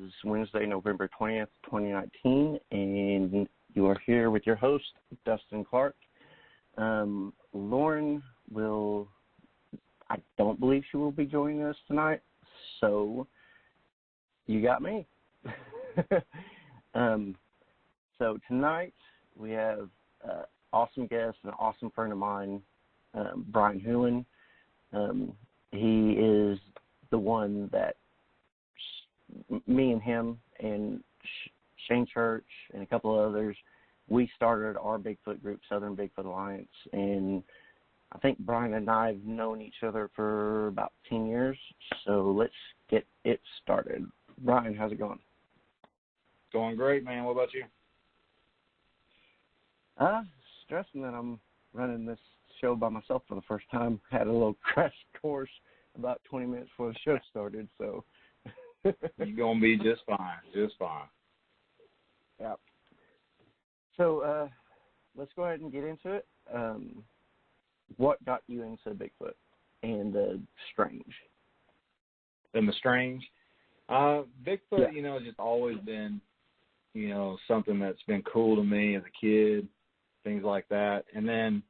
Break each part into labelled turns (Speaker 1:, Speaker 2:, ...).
Speaker 1: is Wednesday, November 20th, 2019, and you are here with your host, Dustin Clark. Lauren I don't believe she will be joining us tonight, so you got me. So tonight we have awesome guest, an awesome friend of mine, Brian Hulan. He is the one that me and him and Shane Church and a couple of others, we started our Bigfoot group, Southern Bigfoot Alliance, and I think Brian and I have known each other for about 10 years, so let's get it started. Brian, how's it going?
Speaker 2: Going great, man. What about you?
Speaker 1: Stressing that I'm running this show by myself for the first time. Had a little crash course about 20 minutes before the show started, so.
Speaker 2: You're going to be just fine, just fine.
Speaker 1: Yeah. So let's go ahead and get into it. What got you into Bigfoot and the strange?
Speaker 2: And the strange? Bigfoot,
Speaker 1: yeah.
Speaker 2: Has just always been, something that's been cool to me as a kid, things like that. And then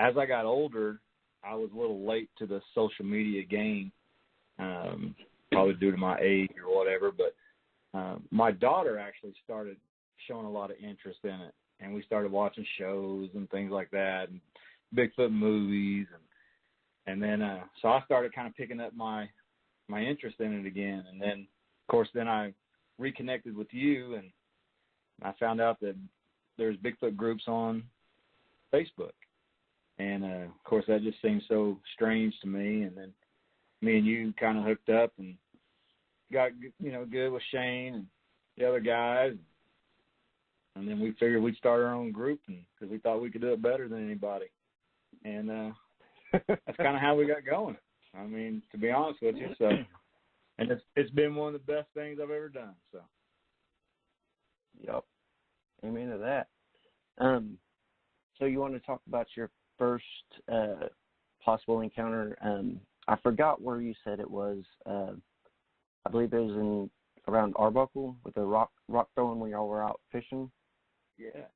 Speaker 2: as I got older, I was a little late to the social media game, probably due to my age or whatever. But my daughter actually started showing a lot of interest in it, and we started watching shows and things like that, and Bigfoot movies, and then so I started kind of picking up my interest in it again. And then, of course, I reconnected with you, and I found out that there's Bigfoot groups on Facebook. And, of course, that just seemed so strange to me. And then me and you kind of hooked up and got, good with Shane and the other guys. And then we figured we'd start our own group because we thought we could do it better than anybody. And that's kind of how we got going. I mean, to be honest with you. So, and it's been one of the best things I've ever done. So.
Speaker 1: Yep. Amen to that. So you want to talk about your first possible encounter? I forgot where you said it was. I believe it was around Arbuckle with the rock throwing when y'all were out fishing.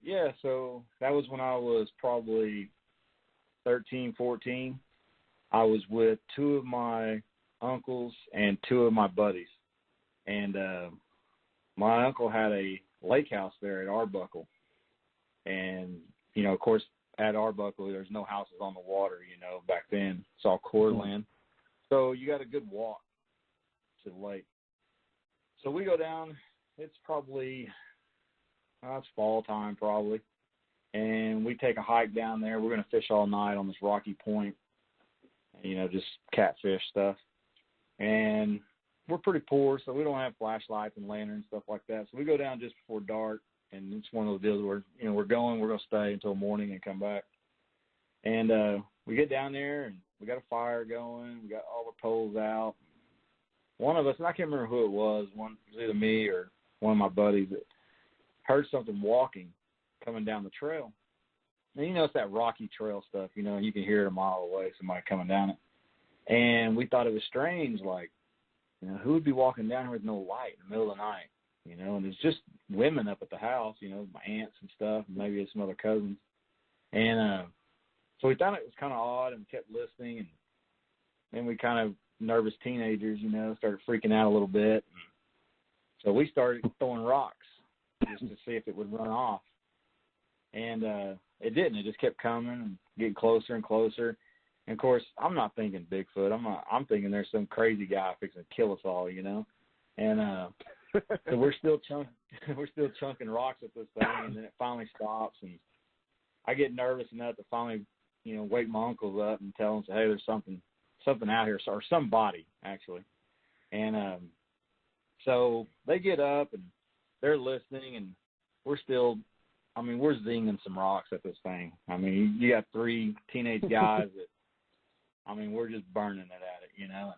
Speaker 2: Yeah. So that was when I was probably 13, 14. I was with two of my uncles and two of my buddies. And my uncle had a lake house there at Arbuckle. And, of course, at Arbuckle, there's no houses on the water, back then. It's all core land. So you got a good walk to the lake. So we go down. It's probably, it's fall time probably. And we take a hike down there. We're going to fish all night on this rocky point, just catfish stuff. And we're pretty poor, so we don't have flashlights and lanterns, stuff like that. So we go down just before dark, and it's one of those deals where, we're going to stay until morning and come back. And we get down there, and we got a fire going. We got all the poles out. One of us, and I can't remember who it was, it was either me or one of my buddies, that heard something walking coming down the trail. And it's that rocky trail stuff, you can hear it a mile away, somebody coming down it. And we thought it was strange, like, who would be walking down here with no light in the middle of the night, and it's just women up at the house, my aunts and stuff, and maybe some other cousins. And so we thought it was kind of odd and kept listening. And then we kind of nervous teenagers, started freaking out a little bit. So we started throwing rocks just to see if it would run off. And it didn't. It just kept coming and getting closer and closer. And, of course, I'm not thinking Bigfoot. I'm thinking there's some crazy guy fixing to kill us all, And so we're still chunking rocks at this thing, and then it finally stops. And I get nervous enough to finally, wake my uncles up and tell them, hey, there's something out here, or somebody, actually. And so they get up, and they're listening, and we're zinging some rocks at this thing. You got three teenage guys that, we're just burning it at it,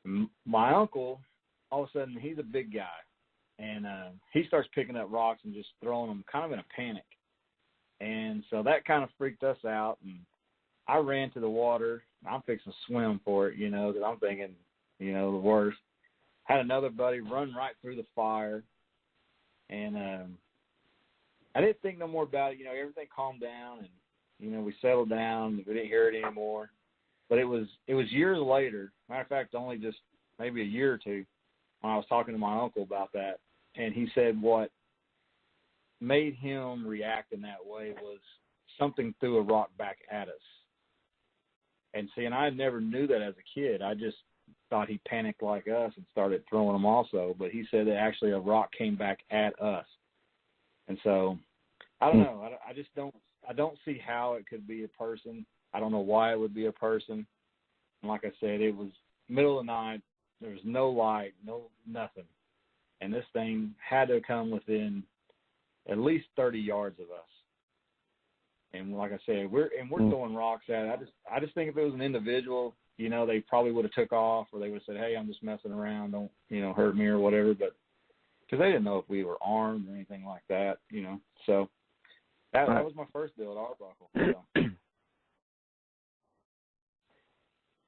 Speaker 2: And my uncle, all of a sudden, he's a big guy, and he starts picking up rocks and just throwing them kind of in a panic. And so that kind of freaked us out, and I ran to the water. I'm fixing to swim for it, because I'm thinking, the worst. had another buddy run right through the fire, and I didn't think no more about it. You know, everything calmed down, and you know, we settled down. We didn't hear it anymore. But it was years later. Matter of fact, only just maybe a year or two, when I was talking to my uncle about that, and he said what made him react in that way was something threw a rock back at us. And see, and I never knew that as a kid. I just thought he panicked like us and started throwing them also. But he said that actually a rock came back at us. And so, I don't know. I just don't see how it could be a person. I don't know why it would be a person. And like I said, it was middle of the night. There was no light, no nothing. And this thing had to come within at least 30 yards of us. And like I said, we're throwing rocks at it. I just think if it was an individual, you know, they probably would have took off, or they would have said, "Hey, I'm just messing around. Don't, you know, hurt me or whatever." But because they didn't know if we were armed or anything like that, you know. So that was my first deal at Arbuckle. So.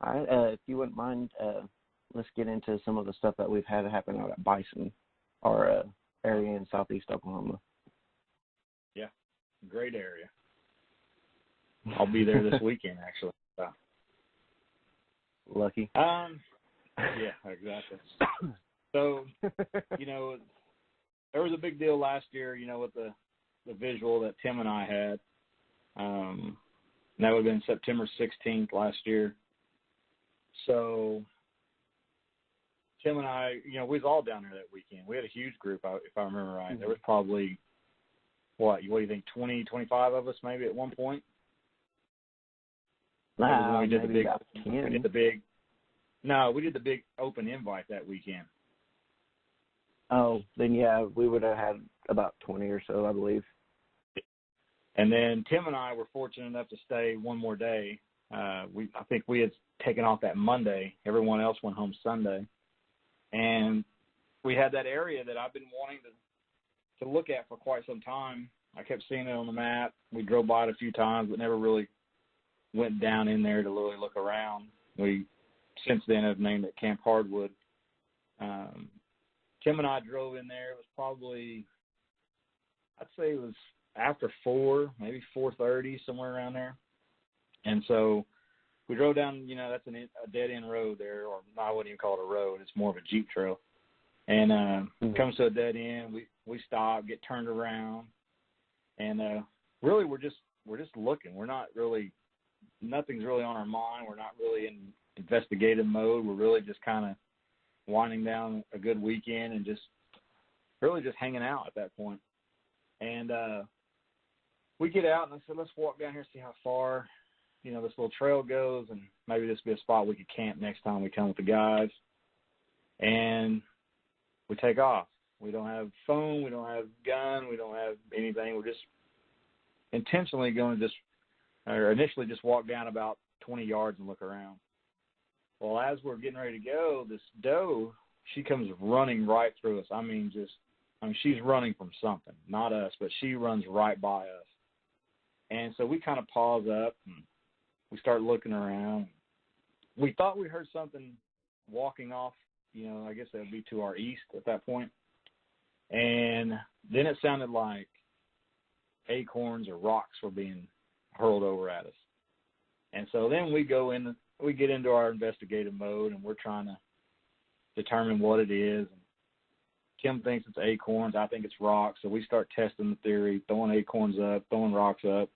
Speaker 1: All right, if you wouldn't mind, let's get into some of the stuff that we've had happen out at Bison, our area in southeast Oklahoma.
Speaker 2: Yeah, great area. I'll be there this weekend, actually. So.
Speaker 1: Lucky.
Speaker 2: Yeah, exactly. So, you know, there was a big deal last year, you know, with the visual that Tim and I had. And that would have been September 16th last year. So, Tim and I, you know, we was all down there that weekend. We had a huge group, if I remember right. Mm-hmm. There was probably, what do you think, 20, 25 of us maybe at one point?
Speaker 1: We did
Speaker 2: the big open invite that weekend.
Speaker 1: Oh, then yeah, we would have had about 20 or so, I believe.
Speaker 2: And then Tim and I were fortunate enough to stay one more day. I think we had taken off that Monday. Everyone else went home Sunday. And we had that area that I've been wanting to look at for quite some time. I kept seeing it on the map. We drove by it a few times, but never really went down in there to really look around. We, since then, have named it Camp Hardwood. Tim and I drove in there. It was probably, I'd say it was after 4, maybe 4:30, somewhere around there. And so we drove down, you know, that's a dead-end road there, or I wouldn't even call it a road. It's more of a Jeep trail. And comes to a dead end. We stop, get turned around, and really we're just looking. We're not really, nothing's really on our mind. We're not really in investigative mode. We're really just kind of winding down a good weekend and just really just hanging out at that point. And we get out, and I said, let's walk down here and see how far, you know, this little trail goes, and maybe this will be a spot we could camp next time we come with the guys. And we take off. We don't have phone. We don't have gun. We don't have anything. We're just intentionally going to initially just walk down about 20 yards and look around. Well, as we're getting ready to go, this doe, she comes running right through us. She's running from something, not us, but she runs right by us. And so we kind of pause up and we start looking around. We thought we heard something walking off, you know, I guess that would be to our east at that point. And then it sounded like acorns or rocks were being hurled over at us. And so then we get into our investigative mode, and we're trying to determine what it is. And Kim thinks it's acorns. I think it's rocks. So we start testing the theory, throwing acorns up, throwing rocks up.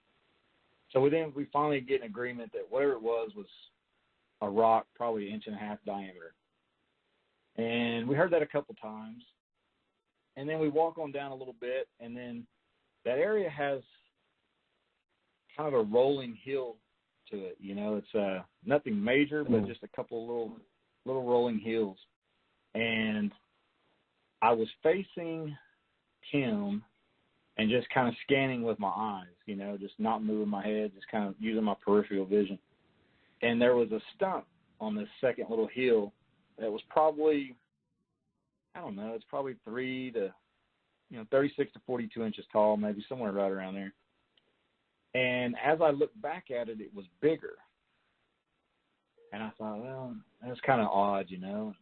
Speaker 2: So we finally get an agreement that whatever it was a rock, probably 1.5 inch diameter. And we heard that a couple times. And then we walk on down a little bit, and then that area has kind of a rolling hill to it. You know, it's nothing major, but just a couple little rolling hills. And I was facing Tim and just kind of scanning with my eyes, you know, just not moving my head, just kind of using my peripheral vision. And there was a stump on this second little hill that was probably, I don't know, it's probably 36 to 42 inches tall, maybe somewhere right around there. And as I looked back at it, it was bigger. And I thought, well, that's kind of odd, you know.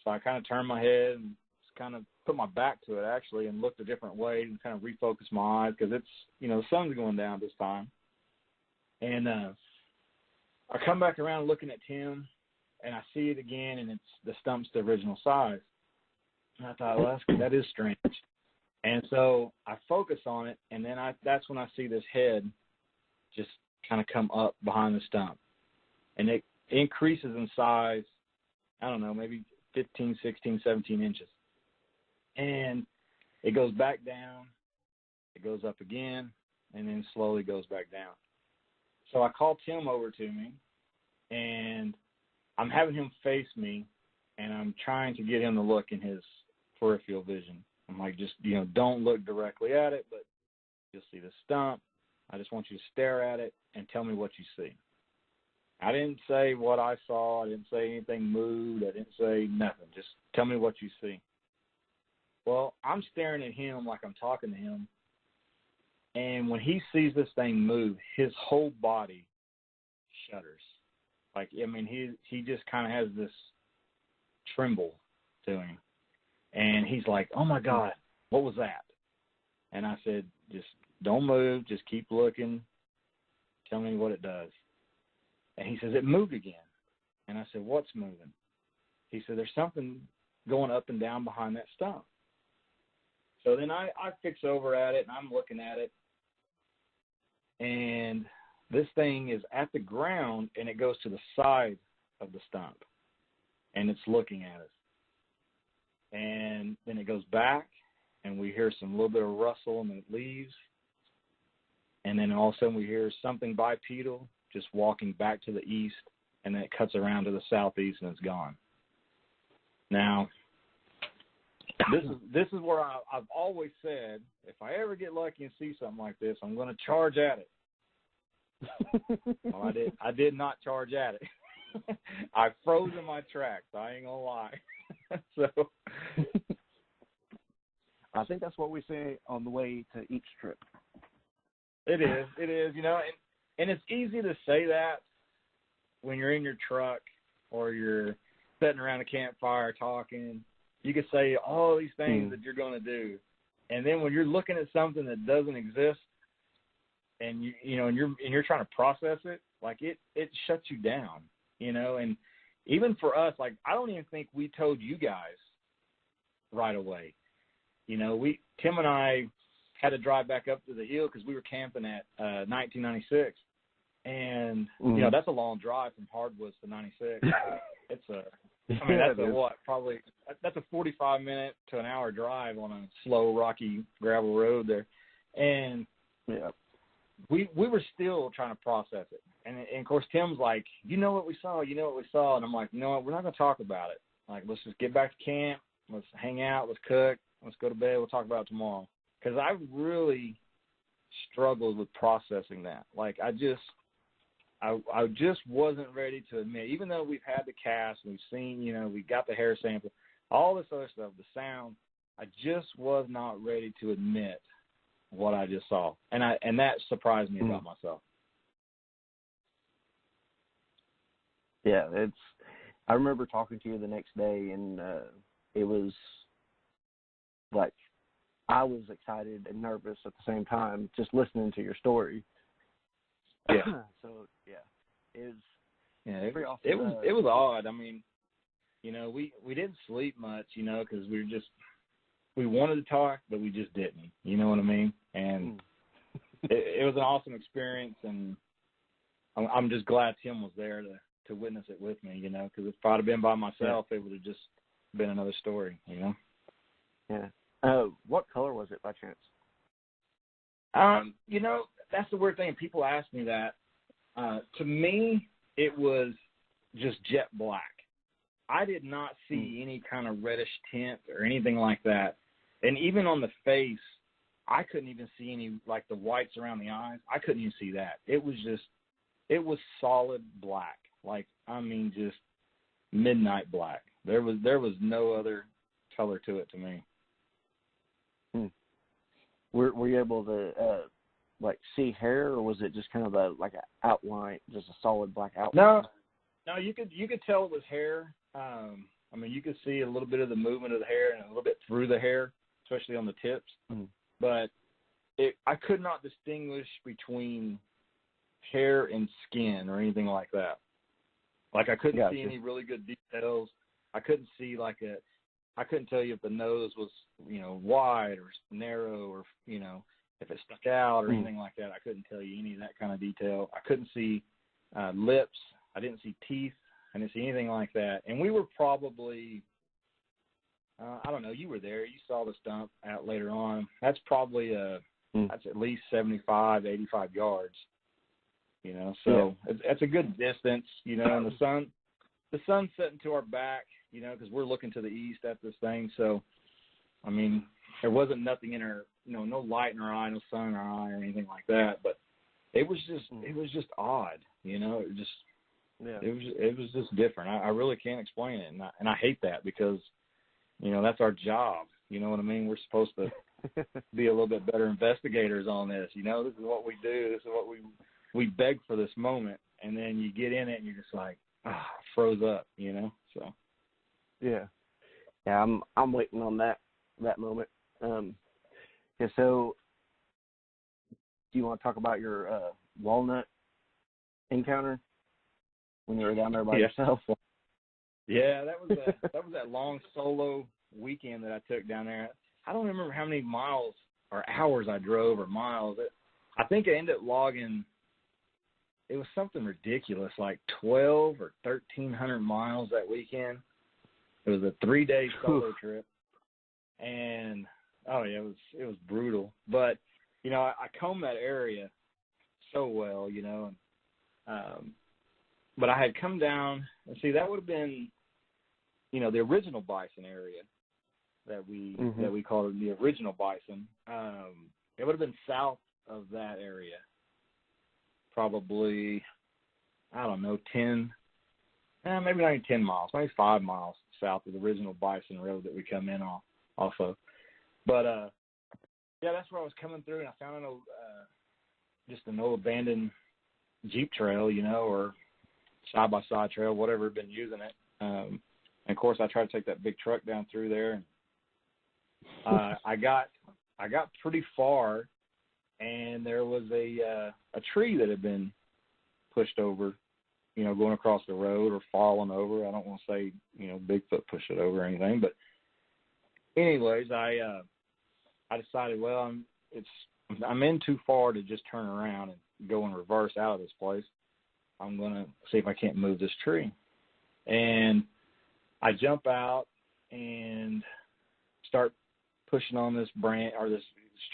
Speaker 2: So I kind of turned my head and kind of put my back to it, actually, and looked a different way and kind of refocused my eyes because it's, the sun's going down this time. And I come back around looking at Tim, and I see it again, and the stump's the original size. And I thought, well, that is strange. And so I focus on it, and then that's when I see this head just kind of come up behind the stump. And it increases in size, I don't know, maybe 15, 16, 17 inches. And it goes back down, it goes up again, and then slowly goes back down. So I call Tim over to me, and I'm having him face me, and I'm trying to get him to look in his peripheral vision. I'm like, just, don't look directly at it, but you'll see the stump. I just want you to stare at it and tell me what you see. I didn't say what I saw. I didn't say anything moved. I didn't say nothing. Just tell me what you see. Well, I'm staring at him like I'm talking to him, and when he sees this thing move, his whole body shudders. Like, he just kind of has this tremble to him. And he's like, oh, my God, what was that? And I said, just don't move. Just keep looking. Tell me what it does. And he says, it moved again. And I said, what's moving? He said, there's something going up and down behind that stump. So then I fix over at it, and I'm looking at it. And this thing is at the ground, and it goes to the side of the stump. And it's looking at us. And then it goes back, and we hear some little bit of rustle, and it leaves. And then all of a sudden we hear something bipedal just walking back to the east, and then it cuts around to the southeast, and it's gone. Now, this is where I've always said, if I ever get lucky and see something like this, I'm going to charge at it. Well, I did not charge at it. I froze in my tracks. I ain't going to lie. So
Speaker 1: I think that's what we say on the way to each trip.
Speaker 2: It is, and it's easy to say that when you're in your truck or you're sitting around a campfire talking. You can say all these things that you're going to do, and then when you're looking at something that doesn't exist, and you're trying to process it, like it shuts you down, and even for us, like, I don't even think we told you guys right away. Tim and I had to drive back up to the hill because we were camping at 1996. And, that's a long drive from Hardwoods to 96. That's a 45-minute to an hour drive on a slow, rocky gravel road there. And we were still trying to process it. And of course, Tim's like, what we saw? And I'm like, we're not going to talk about it. Like, let's just get back to camp. Let's hang out. Let's cook. Let's go to bed. We'll talk about it tomorrow. Because I really struggled with processing that. Like, I just wasn't ready to admit, even though we've had the cast, we've seen, we got the hair sample, all this other stuff, the sound, I just was not ready to admit what I just saw. And that surprised me about myself.
Speaker 1: Yeah, I remember talking to you the next day, and it was like I was excited and nervous at the same time just listening to your story.
Speaker 2: Yeah.
Speaker 1: So, it was
Speaker 2: pretty awesome.
Speaker 1: It
Speaker 2: was odd. I mean, we didn't sleep much, because we wanted to talk, but we just didn't. You know what I mean? And it was an awesome experience, and I'm just glad Tim was there to witness it with me, because if I'd have been by myself, it would have just been another story,
Speaker 1: Yeah. What color was it by chance?
Speaker 2: That's the weird thing. People ask me that. To me, it was just jet black. I did not see any kind of reddish tint or anything like that. And even on the face, I couldn't even see any, like the whites around the eyes. I couldn't even see that. It was solid black. Like, just midnight black. There was no other color to it to me.
Speaker 1: Were you able to see hair, or was it just kind of an outline, just a solid black outline?
Speaker 2: No, you could tell it was hair. I mean, you could see a little bit of the movement of the hair and a little bit through the hair, especially on the tips. But I could not distinguish between hair and skin or anything like that. Like, I couldn't see any really good details. I couldn't see I couldn't tell you if the nose was, wide or narrow or, if it stuck out or anything like that. I couldn't tell you any of that kind of detail. I couldn't see lips. I didn't see teeth. I didn't see anything like that. And we were probably, I don't know, you were there. You saw the stump out later on. That's probably, that's at least 75, 85 yards, So it's a good distance, and the sun's setting to our back, because we're looking to the east at this thing. So, I mean, there wasn't nothing in our, no light in our eye, no sun in our eye or anything like that. But it was just odd, It was just different. I really can't explain it, and I hate that because, that's our job. You know what I mean? We're supposed to be a little bit better investigators on this. This is what we do. This is what we beg for this moment, and then you get in it and you're just like, froze up. So.
Speaker 1: Yeah, I'm waiting on that moment. So do you want to talk about your walnut encounter when you were down there by yourself?
Speaker 2: Yeah, that was that long solo weekend that I took down there. I don't remember how many miles or hours I drove or miles. I think I ended up logging. It was something ridiculous, like 12 or 1,300 miles that weekend. It was a 3-day solo trip, and it was brutal. But I combed that area so well, and but I had come down and see that would have been, the original bison area that we called it the original bison. It would have been south of that area, probably, I don't know, 10, maybe not even 10 miles, maybe 5 miles south of the original bison road that we come in off of. But that's where I was coming through, and I found just an old abandoned Jeep trail, or side-by-side trail, whatever had been using it. And of course, I tried to take that big truck down through there, and I got pretty far, and there was a tree that had been pushed over, going across the road or falling over. I don't want to say, Bigfoot pushed it over or anything, but anyways, I decided, well, I'm in too far to just turn around and go in reverse out of this place. I'm going to see if I can't move this tree. And I jump out and start pushing on this branch or this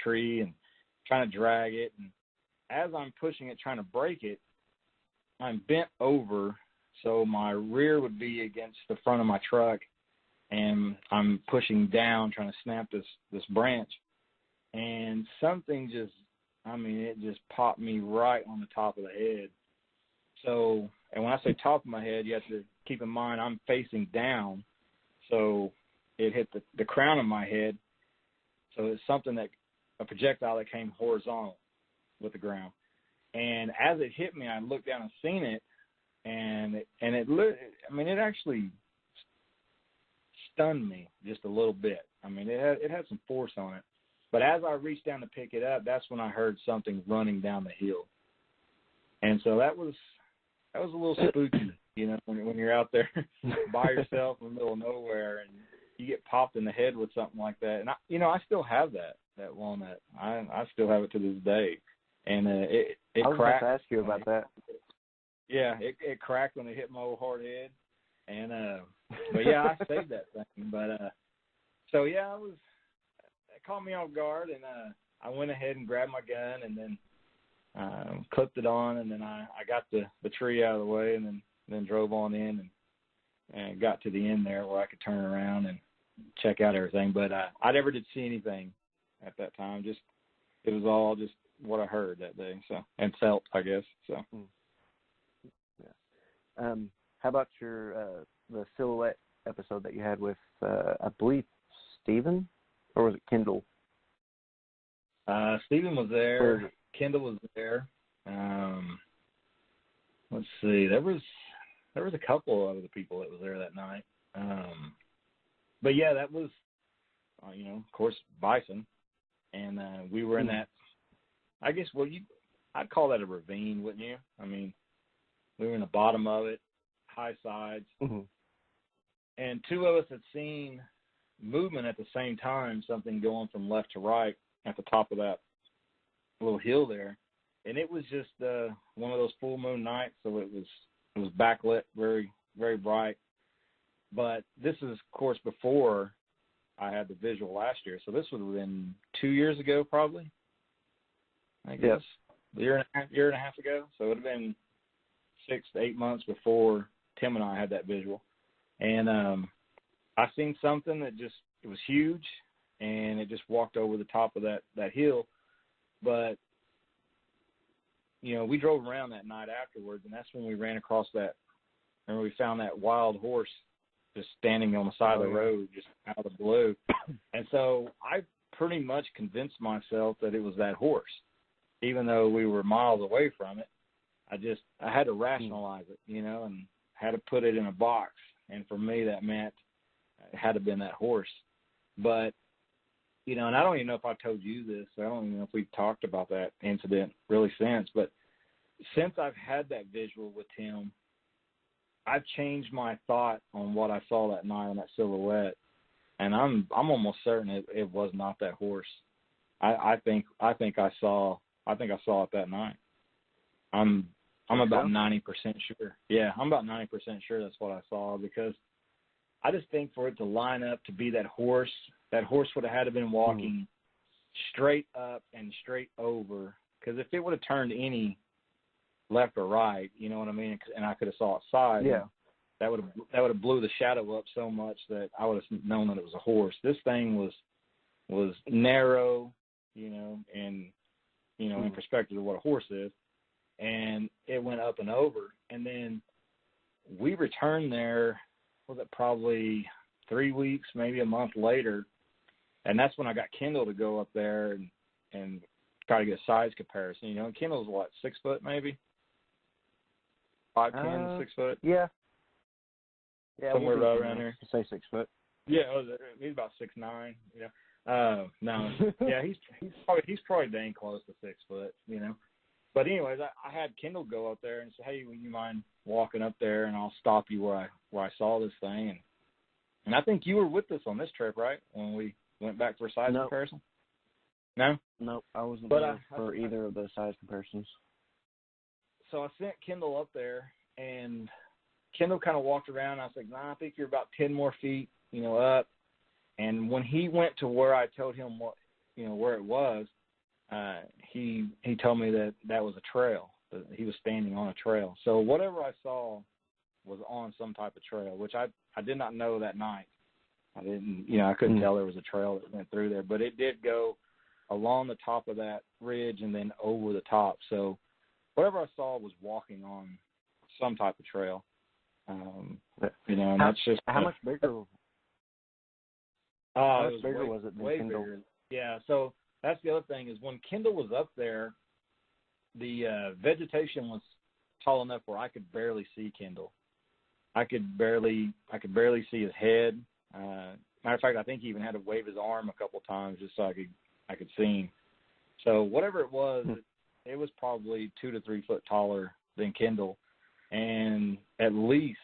Speaker 2: tree and trying to drag it. And as I'm pushing it, trying to break it, I'm bent over, so my rear would be against the front of my truck, and I'm pushing down, trying to snap this branch. And something it just popped me right on the top of the head. So, and when I say top of my head, you have to keep in mind I'm facing down, so it hit the crown of my head. So it's a projectile that came horizontal with the ground. And as it hit me, I looked down and seen it, and it actually stunned me just a little bit. I mean, it had some force on it. But as I reached down to pick it up, that's when I heard something running down the hill. And so that was a little spooky, when you're out there by yourself in the middle of nowhere and you get popped in the head with something like that. And I still have that walnut. I still have it to this day. And it
Speaker 1: I was
Speaker 2: cracked.
Speaker 1: about to ask you about that.
Speaker 2: Yeah, it cracked when it hit my old hard head. And but yeah, I saved that thing. But so yeah, it caught me off guard, and I went ahead and grabbed my gun and then clipped it on, and then I got the tree out of the way, and then drove on in and got to the end there where I could turn around and check out everything. But I never did see anything at that time. It was all just what I heard that day, and felt, I guess. So.
Speaker 1: Yeah. How about your the silhouette episode that you had with I believe Steven, or was it Kendall?
Speaker 2: Steven was there. Kendall was there. Let's see. There was a couple of other people that was there that night. But yeah, that was, of course, bison. And we were in that, I guess, I'd call that a ravine, wouldn't you? I mean, we were in the bottom of it, high sides.
Speaker 1: Mm-hmm.
Speaker 2: And two of us had seen movement at the same time, something going from left to right at the top of that little hill there. And it was just one of those full moon nights, so it was backlit, very, very bright. But this is, of course, before I had the visual last year. So this would have been 2 years ago, probably, I guess.
Speaker 1: Yep.
Speaker 2: Year and a half ago. So it would have been 6 to 8 months before Tim and I had that visual. And I seen something that it was huge, and it just walked over the top of that hill. But, we drove around that night afterwards, and that's when we ran across that, and we found that wild horse just standing on the side of the road, just out of the blue. And so I pretty much convinced myself that it was that horse, even though we were miles away from it. I had to rationalize it, and had to put it in a box. And for me, that meant it had to have been that horse. But, and I don't even know if I told you this. I don't even know if we've talked about that incident really since. But since I've had that visual with Tim, I've changed my thought on what I saw that night on that silhouette. And I'm almost certain it was not that horse. I think I saw it that night. I'm about 90% sure. Yeah, I'm about 90% sure that's what I saw, because I just think for it to line up to be that horse would have had to been walking straight up and straight over. Because if it would have turned any left or right, you know what I mean, and I could have saw its side, that would have blew the shadow up so much that I would have known that it was a horse. This thing was narrow, and in perspective of what a horse is. And it went up and over. And then we returned there, was it probably 3 weeks, maybe a month later. And that's when I got Kendall to go up there and try to get a size comparison. Kendall's what, 6 foot maybe? 5'10", 6 foot?
Speaker 1: Yeah. Yeah,
Speaker 2: somewhere right around there.
Speaker 1: Say 6 foot.
Speaker 2: Yeah, he's about 6'9", No. Yeah, he's probably dang close to 6 foot, But anyways, I had Kendall go up there and say, hey, would you mind walking up there, and I'll stop you where I saw this thing. And I think you were with us on this trip, right, when we went back for a size comparison? No?
Speaker 1: Nope, I wasn't there for either of those size comparisons.
Speaker 2: So I sent Kendall up there, and Kendall kind of walked around. I was like, I think you're about 10 more feet, up. And when he went to where I told him what, where it was, he told me that was a trail. That he was standing on a trail. So whatever I saw was on some type of trail, which I did not know that night. I didn't, I couldn't tell there was a trail that went through there, but it did go along the top of that ridge and then over the top. So whatever I saw was walking on some type of trail. And that's just
Speaker 1: how much bigger. How much bigger was it than Kendall?
Speaker 2: Bigger. Yeah. So that's the other thing is when Kendall was up there, the vegetation was tall enough where I could barely see Kendall. I could barely see his head. Matter of fact, I think he even had to wave his arm a couple times just so I could see him. So whatever it was, it was probably 2 to 3 foot taller than Kendall, and at least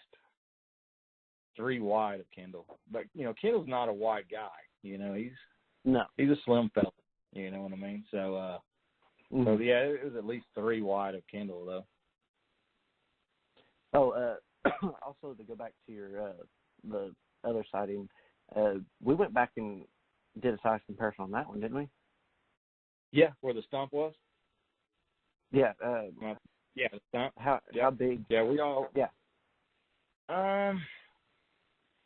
Speaker 2: 3 wide of Kendall. But Kendall's not a wide guy. He's a slim fella. You know what I mean? So yeah, it was at least 3 wide of Kendall though.
Speaker 1: Oh, also to go back to your the other sighting, we went back and did a size comparison on that one, didn't we?
Speaker 2: Yeah, where the stump was.
Speaker 1: Yeah.
Speaker 2: Yeah, the stump.
Speaker 1: How big?
Speaker 2: Yeah, we all.
Speaker 1: Yeah.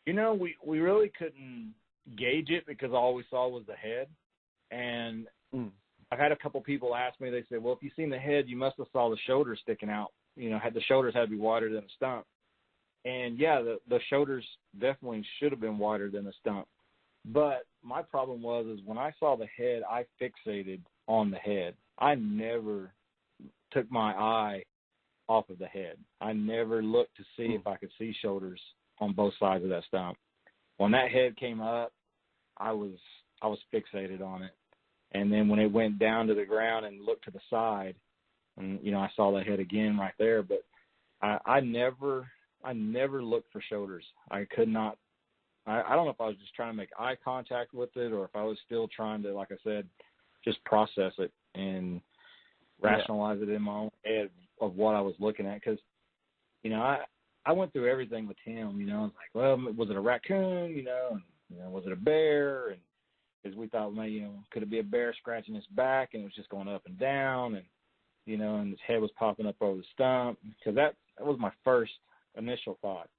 Speaker 2: We really couldn't gauge it because all we saw was the head, and I've had a couple people ask me. They said, "Well, if you seen the head, you must have saw the shoulders sticking out. Had the shoulders had to be wider than the stump." And yeah, the shoulders definitely should have been wider than the stump. But my problem was when I saw the head, I fixated on the head. I never took my eye off of the head. I never looked to see if I could see shoulders on both sides of that stump. When that head came up, I was fixated on it. And then when it went down to the ground and looked to the side, and I saw that head again right there. But I never looked for shoulders. I could not. I don't know if I was just trying to make eye contact with it, or if I was still trying to, like I said, just process it and rationalize it in my own head of what I was looking at. Because I went through everything with him. I was like, well, was it a raccoon? Was it a bear? And because we thought, could it be a bear scratching his back and it was just going up and down, and and his head was popping up over the stump. Because that was my first initial thought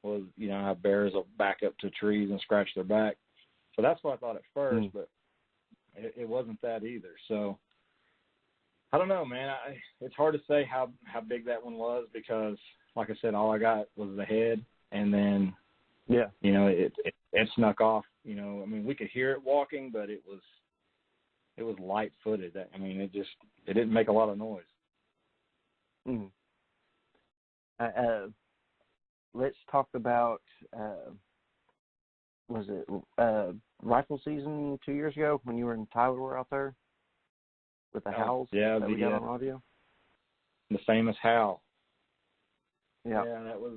Speaker 2: was, how bears will back up to trees and scratch their back. So that's what I thought at first, but it wasn't that either. So I don't know, man. It's hard to say how big that one was because, like I said, all I got was the head, and then it snuck off. We could hear it walking, but it was light-footed. It didn't make a lot of noise.
Speaker 1: Let's talk about was it rifle season 2 years ago when you were and Tyler were out there with the howls that we got on audio?
Speaker 2: The famous howl.
Speaker 1: Yeah,
Speaker 2: that was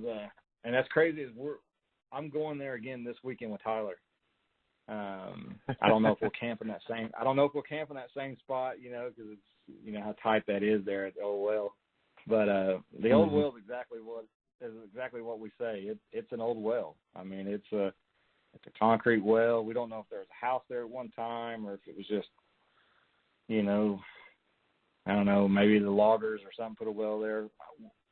Speaker 2: and that's crazy. I'm going there again this weekend with Tyler. I don't know if we'll camp in that same. I don't know if we'll camp in that same spot, because it's how tight that is there at the old well. But the old well is exactly what we say. It's an old well. It's a concrete well. We don't know if there was a house there at one time or if it was just, I don't know, maybe the loggers or something put a well there.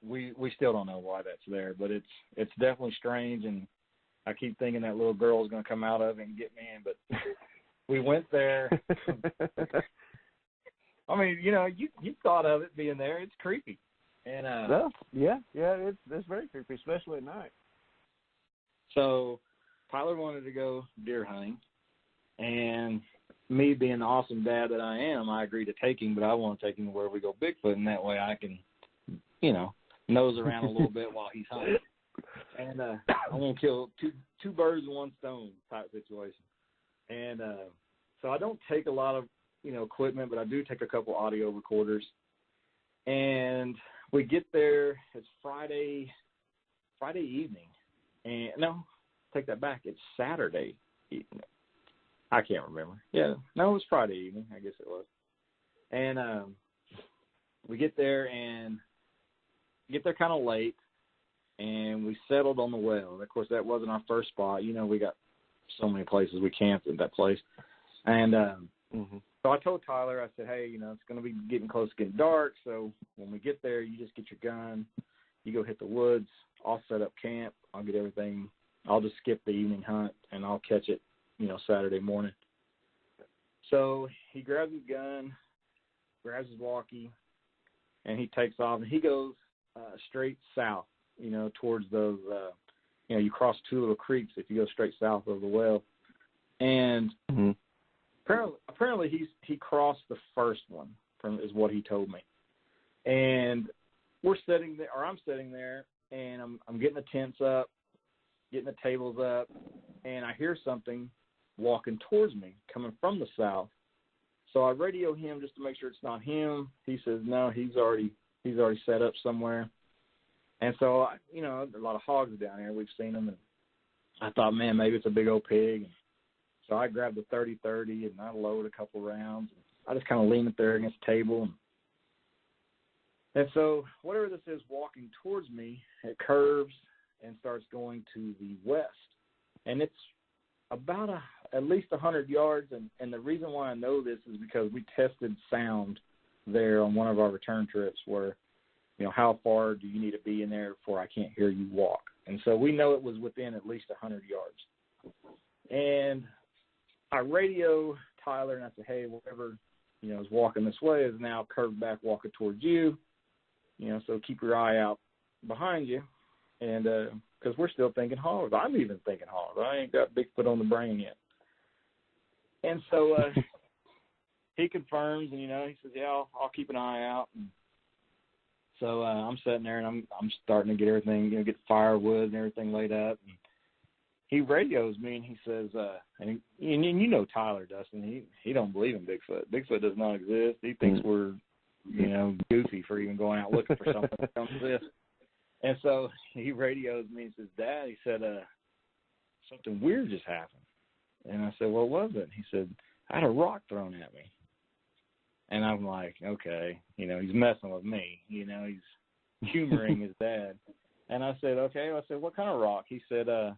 Speaker 2: We still don't know why that's there, but it's definitely strange, and I keep thinking that little girl is going to come out of it and get me in, but we went there. You thought of it being there. It's creepy. And
Speaker 1: it's very creepy, especially at night.
Speaker 2: So Tyler wanted to go deer hunting, and me being the awesome dad that I am, I agreed to take him, but I want to take him to where we go Bigfoot, and that way I can, nose around a little bit while he's hunting. And I want to kill two birds with one stone type situation. And so I don't take a lot of, equipment, but I do take a couple audio recorders. And we get there, it's Friday evening. And no, take that back. It's Saturday evening. I can't remember. Yeah, no, it was Friday evening. I guess it was. And we get there kind of late, and we settled on the well. And of course, that wasn't our first spot. We got so many places we camped at that place. And so I told Tyler, I said, hey, it's going to be getting close to getting dark, so when we get there, you just get your gun, you go hit the woods, I'll set up camp, I'll get everything, I'll just skip the evening hunt, and I'll catch it, Saturday morning. So he grabs his gun, grabs his walkie, and he takes off, and he goes straight south, towards those, you cross two little creeks if you go straight south of the well. And apparently he crossed the first one, is what he told me. And we're sitting there, or I'm sitting there, and I'm getting the tents up, getting the tables up, and I hear something walking towards me, coming from the south. So I radio him just to make sure it's not him. He says no, he's already set up somewhere. And so a lot of hogs down here. We've seen them, and I thought, man, maybe it's a big old pig. So I grabbed the 30-30 and I load a couple rounds. I just kind of lean it there against the table. And so whatever this is walking towards me, it curves and starts going to the west. And it's about at least 100 yards. And the reason why I know this is because we tested sound there on one of our return trips where, how far do you need to be in there before I can't hear you walk? And so we know it was within at least 100 yards. And I radio Tyler and I said, hey, whatever, is walking this way is now curved back walking towards you, so keep your eye out behind you. And because we're still thinking hogs. I'm even thinking hogs. I ain't got Bigfoot on the brain yet. And so he confirms, and, he says, yeah, I'll keep an eye out. And So I'm sitting there, and I'm starting to get everything, get firewood and everything laid up. And he radios me, and he says, and you know Tyler, Dustin, he don't believe in Bigfoot. Bigfoot does not exist. He thinks we're, goofy for even going out looking for something that don't exist. And so he radios me and says, Dad, he said, something weird just happened. And I said, what was it? He said, I had a rock thrown at me. And I'm like, okay, he's messing with me. He's humoring his dad. And I said, okay. I said, what kind of rock? He said, I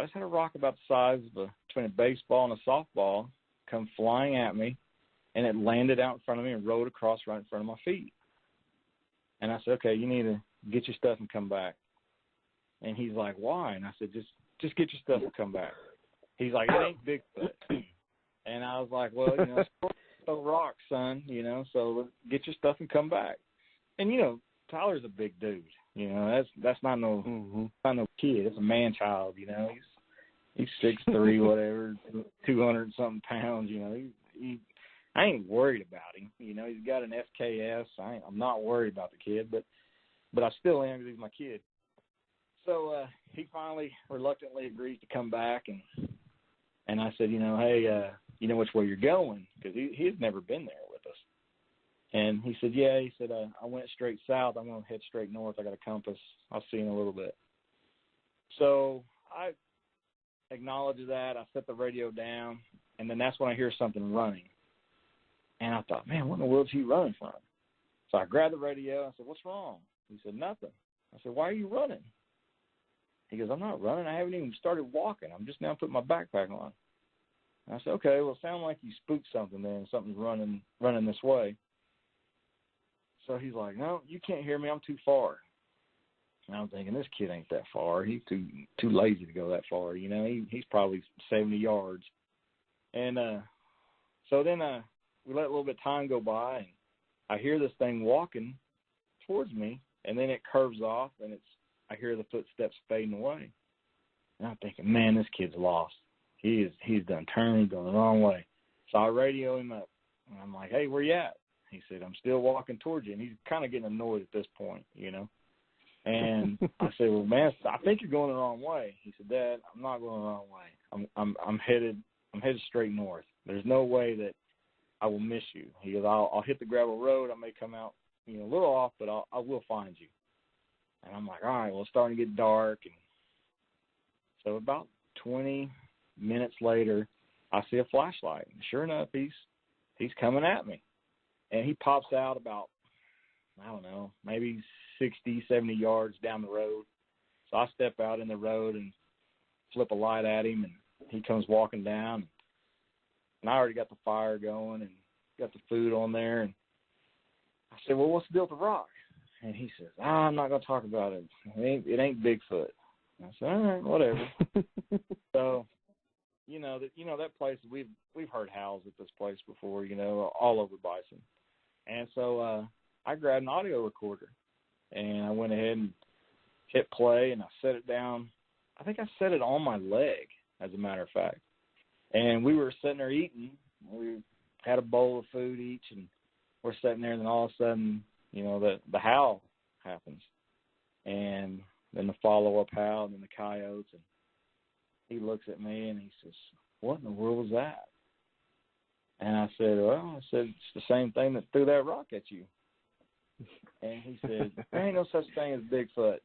Speaker 2: just had a rock about the size of between a baseball and a softball come flying at me, and it landed out in front of me and rode across right in front of my feet. And I said, okay, you need to get your stuff and come back. And he's like, why? And I said, just get your stuff and come back. He's like, it ain't Bigfoot. And I was like, well, throw rocks, son, so get your stuff and come back. And, Tyler's a big dude. That's not no not no kid. It's a man child, He's 6'3", whatever, 200 something pounds, I ain't worried about him. He's got an FKS. I'm not worried about the kid, but I still am because he's my kid. So he finally reluctantly agrees to come back, and I said, hey, you know which way you're going? Because he had never been there with us. And he said, yeah. He said, I went straight south. I'm going to head straight north. I got a compass. I'll see you in a little bit. So I acknowledge that. I set the radio down, and then that's when I hear something running. And I thought, man, what in the world is he running from? So I grabbed the radio. I said, what's wrong? He said, nothing. I said, why are you running? He goes, I'm not running. I haven't even started walking. I'm just now putting my backpack on. And I said, okay, well, it sounds like you spooked something then. Something's running this way. So he's like, no, you can't hear me. I'm too far. And I'm thinking, this kid ain't that far. He's too lazy to go that far. He's probably 70 yards. And so then we let a little bit of time go by, and I hear this thing walking towards me, and then it curves off, and I hear the footsteps fading away. And I'm thinking, man, this kid's lost. He's done turned, going the wrong way. So I radio him up, and I'm like, hey, where you at? He said, I'm still walking towards you. And he's kind of getting annoyed at this point, And I said, well, man, I think you're going the wrong way. He said, Dad, I'm not going the wrong way. I'm headed straight north. There's no way that I will miss you. He goes, I'll hit the gravel road. I may come out, a little off, but I will find you. And I'm like, all right, well, it's starting to get dark. And so about 20 minutes later, I see a flashlight. And sure enough, he's coming at me. And he pops out about, I don't know, maybe 60, 70 yards down the road. So I step out in the road and flip a light at him, and he comes walking down. And I already got the fire going and got the food on there. And I said, well, what's the deal with the rock? And he says, I'm not going to talk about it. It ain't Bigfoot. And I said, all right, whatever. So, that place, we've heard howls at this place before, all over Bison. And so I grabbed an audio recorder, and I went ahead and hit play, and I set it down. I think I set it on my leg, as a matter of fact. And we were sitting there eating. We had a bowl of food each, and we're sitting there, and then all of a sudden, the howl happens. And then the follow-up howl, and then the coyotes. And he looks at me, and he says, what in the world was that? And I said, it's the same thing that threw that rock at you. And he said, there ain't no such thing as Bigfoot.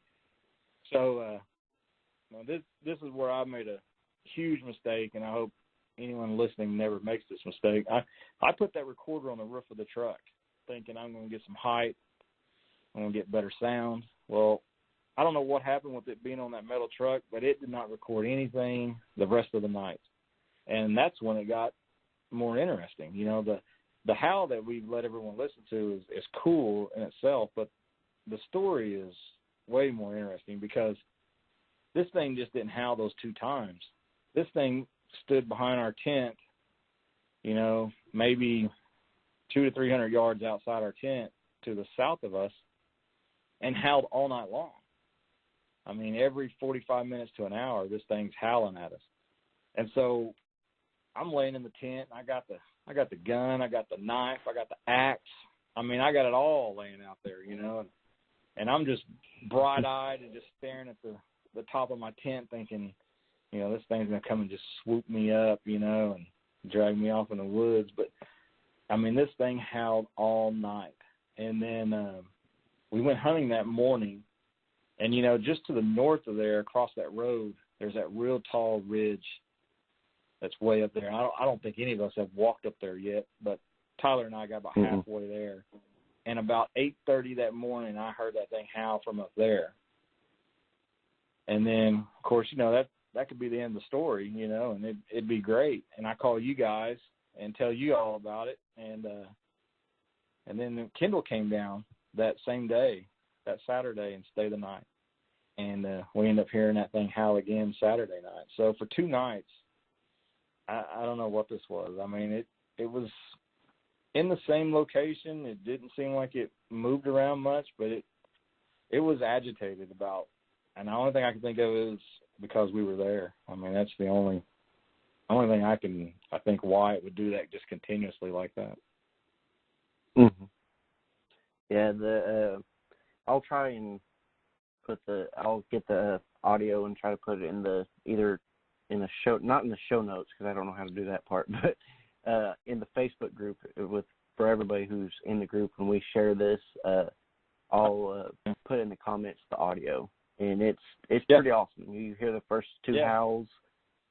Speaker 2: So this is where I made a huge mistake, and I hope anyone listening never makes this mistake. I put that recorder on the roof of the truck thinking I'm going to get some height, I'm going to get better sound. Well, I don't know what happened with it being on that metal truck, but it did not record anything the rest of the night. And that's when it got more interesting. The howl that we let everyone listen to is cool in itself, but the story is way more interesting because this thing just didn't howl those two times. This thing stood behind our tent, maybe 200 to 300 yards outside our tent to the south of us, and howled all night long. I mean, every 45 minutes to an hour, this thing's howling at us. And so I'm laying in the tent. I got the gun, I got the knife, I got the axe. I mean, I got it all laying out there, And And I'm just bright-eyed and just staring at the top of my tent thinking, this thing's going to come and just swoop me up, and drag me off in the woods. But, this thing howled all night. And then we went hunting that morning. And, just to the north of there, across that road, there's that real tall ridge that's way up there. And I don't think any of us have walked up there yet, but Tyler and I got about halfway there. And about 8:30 that morning, I heard that thing howl from up there. And then, of course, that could be the end of the story, and it'd be great. And I call you guys and tell you all about it. And then Kendall came down that same day, that Saturday, and stayed the night. And we ended up hearing that thing howl again Saturday night. So for 2 nights, I don't know what this was. It was in the same location. It didn't seem like it moved around much, but it was agitated about. And the only thing I can think of is because we were there. That's the only thing I think why it would do that just continuously like that.
Speaker 1: Mm-hmm. Yeah, I'll try and I'll get the audio and try to put it in either in the show, not in the show notes because I don't know how to do that part, but in the Facebook group for everybody who's in the group. When we share this, I'll put in the comments the audio, and it's pretty awesome. You hear the first 2 howls,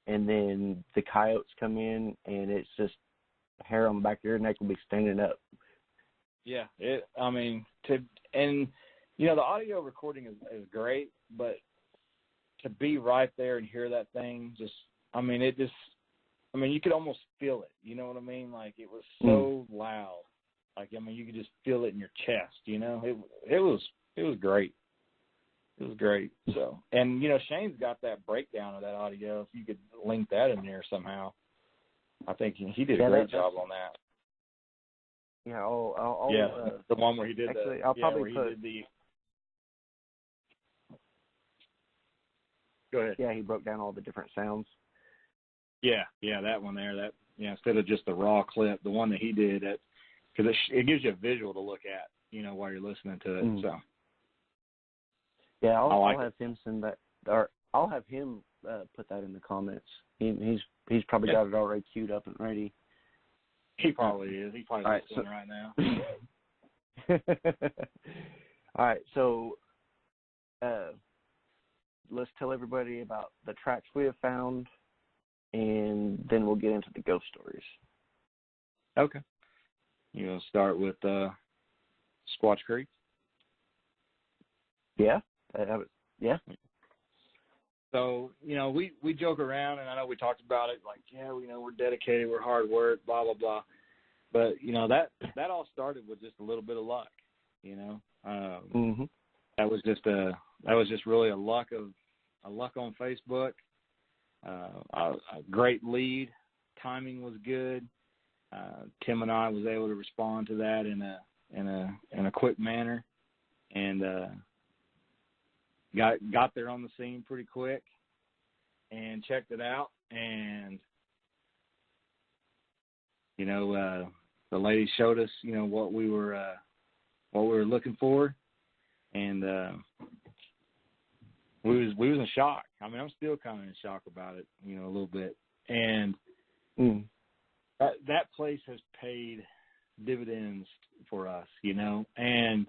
Speaker 1: and then the coyotes come in, and it's just hair on the back of your neck will be standing up.
Speaker 2: Yeah, the audio recording is great, but to be right there and hear that thing, you could almost feel it. You know what I mean? Like, it was so loud. Like, you could just feel it in your chest. It was great. It was great. So, and Shane's got that breakdown of that audio. If you could link that in there somehow, I think he did a great job on that.
Speaker 1: Yeah, I'll
Speaker 2: the one where he did
Speaker 1: I'll probably
Speaker 2: he did the. Go ahead.
Speaker 1: Yeah, he broke down all the different sounds.
Speaker 2: Yeah, that one there. That instead of just the raw clip, the one that he did, because it gives you a visual to look at, while you're listening to it. So.
Speaker 1: Yeah, I'll have him send that, or I'll have him put that in the comments. He's probably got it already queued up and ready.
Speaker 2: He probably is. He's probably listening right now.
Speaker 1: All right, so let's tell everybody about the tracks we have found, and then we'll get into the ghost stories.
Speaker 2: Okay. You'll start with Squatch Creek?
Speaker 1: Yeah. Yeah.
Speaker 2: So, we joke around, and I know we talked about it, like, we're dedicated, we're hard work, blah, blah, blah. But, that all started with just a little bit of luck, That was just really a luck on Facebook. A great lead. Timing was good. Tim and I was able to respond to that in a quick manner, and got there on the scene pretty quick and checked it out. And the lady showed us what we were looking for, and we was in shock. I'm still kind of in shock about it, a little bit. And that place has paid dividends for us, and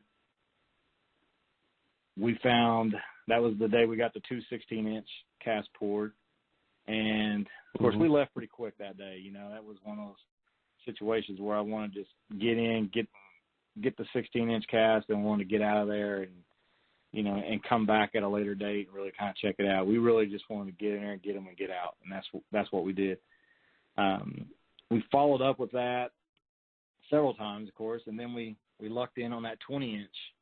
Speaker 2: we found that was the day we got the 2 16-inch cast poured. And, of course, we left pretty quick that day. That was one of those situations where I wanted to just get in, get the 16-inch cast, and wanted to get out of there and, and come back at a later date and really kind of check it out. We really just wanted to get in there and get them and get out, and that's what we did. We followed up with that several times, of course, and then we lucked in on that 20-inch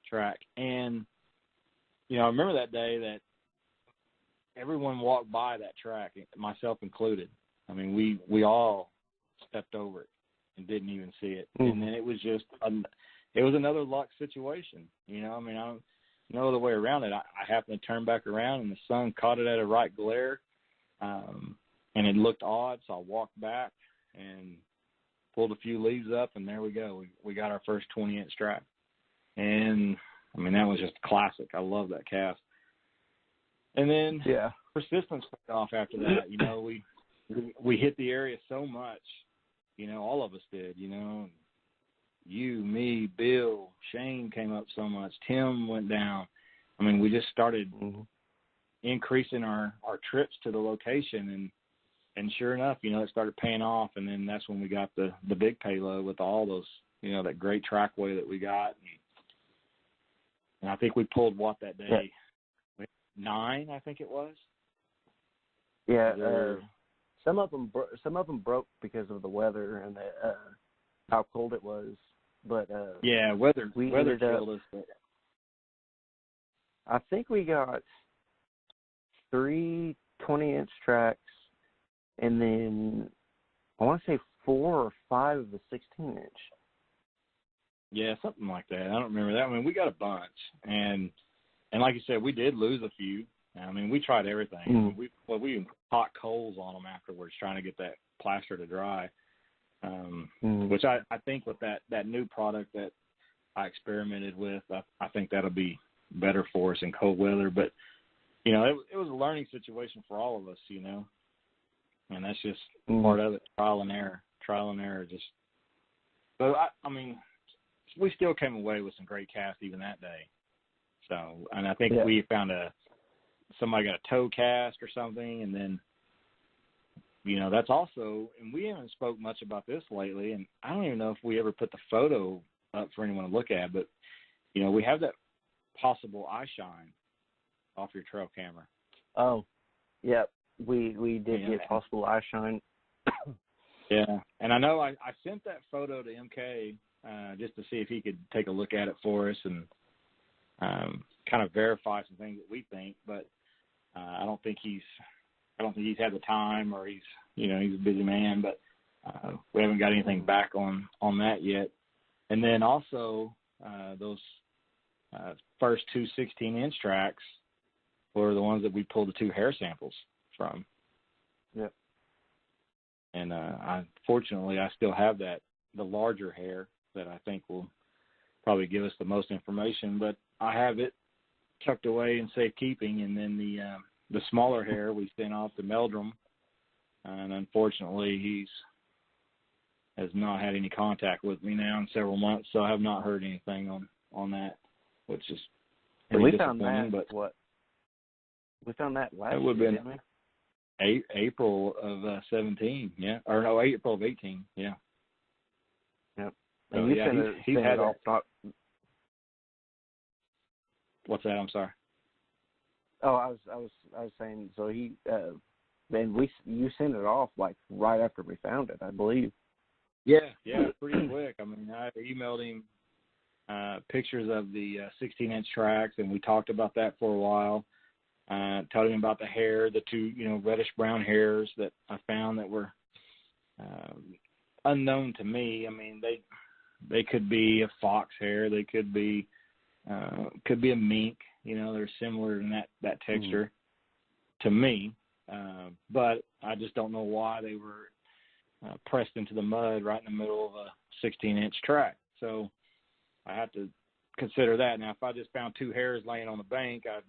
Speaker 2: track. And, I remember that day that everyone walked by that track, myself included. We all stepped over it and didn't even see it. And then it was just it was another luck situation. I don't no other way around it. I happened to turn back around, and the sun caught it at a right glare, and it looked odd, so I walked back and pulled a few leaves up, and there we go. We got our first 20-inch track. And I mean, that was just classic. I love that cast. And then persistence paid off after that. You know, we hit the area so much. You know, all of us did. You know, you, me, Bill, Shane came up so much. Tim went down. I mean, we just started increasing our trips to the location, and sure enough, you know, it started paying off. And then that's when we got the big payload with all those, you know, that great trackway that we got. And I think we pulled what that day? 9, I think it was.
Speaker 1: Yeah, some of them broke because of the weather and how cold it was. But
Speaker 2: weather killed us. But
Speaker 1: I think we got 3 20-inch tracks, and then I want to say 4 or 5 of the 16-inch.
Speaker 2: Yeah, something like that. I don't remember that. I mean, we got a bunch, and like you said, we did lose a few. I mean, we tried everything. We even put hot coals on them afterwards, trying to get that plaster to dry. Which I think with that new product that I experimented with, I think that'll be better for us in cold weather. But you know, it was a learning situation for all of us, you know, and that's just part of it. Trial and error. Just, but I mean, we still came away with some great casts even that day. So, and I think we found somebody got a toe cast or something, and then, you know, that's also, and we haven't spoke much about this lately, and I don't even know if we ever put the photo up for anyone to look at, but, you know, we have that possible eye shine off your trail camera.
Speaker 1: Oh, yeah, we did get possible eye shine.
Speaker 2: Yeah, and I know I sent that photo to MK just to see if he could take a look at it for us and kind of verify some things that we think, but I don't think he's had the time, or he's a busy man, but we haven't got anything back on that yet. And then also those first 2 16-inch tracks were the ones that we pulled the 2 hair samples from.
Speaker 1: Yep.
Speaker 2: And unfortunately, I still have the larger hair that I think will probably give us the most information, but I have it tucked away in safekeeping. And then the smaller hair we sent off to Meldrum, and unfortunately he has not had any contact with me now in several months, so I have not heard anything on that, which is pretty disappointing.
Speaker 1: We found that last
Speaker 2: year,
Speaker 1: didn't we?
Speaker 2: April of 17, or no, April of 18,
Speaker 1: Yep.
Speaker 2: So,
Speaker 1: and you
Speaker 2: he's had
Speaker 1: it off.
Speaker 2: What's that? I'm sorry.
Speaker 1: Oh, I was saying, so you sent it off like right after we found it, I believe.
Speaker 2: Yeah, pretty quick. I mean, I emailed him pictures of the 16-inch tracks, and we talked about that for a while. Told him about the hair, the 2 reddish brown hairs that I found that were unknown to me. I mean, they could be a fox hair, they could be a mink. They're similar in that texture to me, but I just don't know why they were pressed into the mud right in the middle of a 16-inch track. So I have to consider that. Now, if I just found 2 hairs laying on the bank, I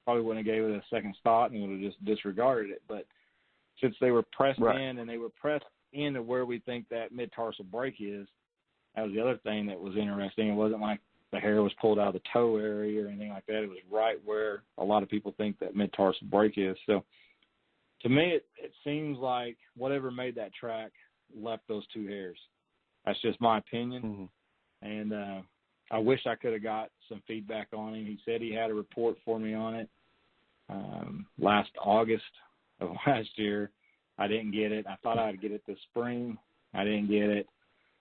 Speaker 2: probably wouldn't have gave it a second thought and would have just disregarded it. But since they were pressed in, and they were pressed into where we think that mid-tarsal break is, that was the other thing that was interesting. It wasn't like the hair was pulled out of the toe area or anything like that. It was right where a lot of people think that mid-tarsal break is. So to me, it seems like whatever made that track left those 2 hairs. That's just my opinion. And I wish I could have got some feedback on him. He said he had a report for me on it last August of last year. I didn't get it. I thought I'd get it this spring. I didn't get it.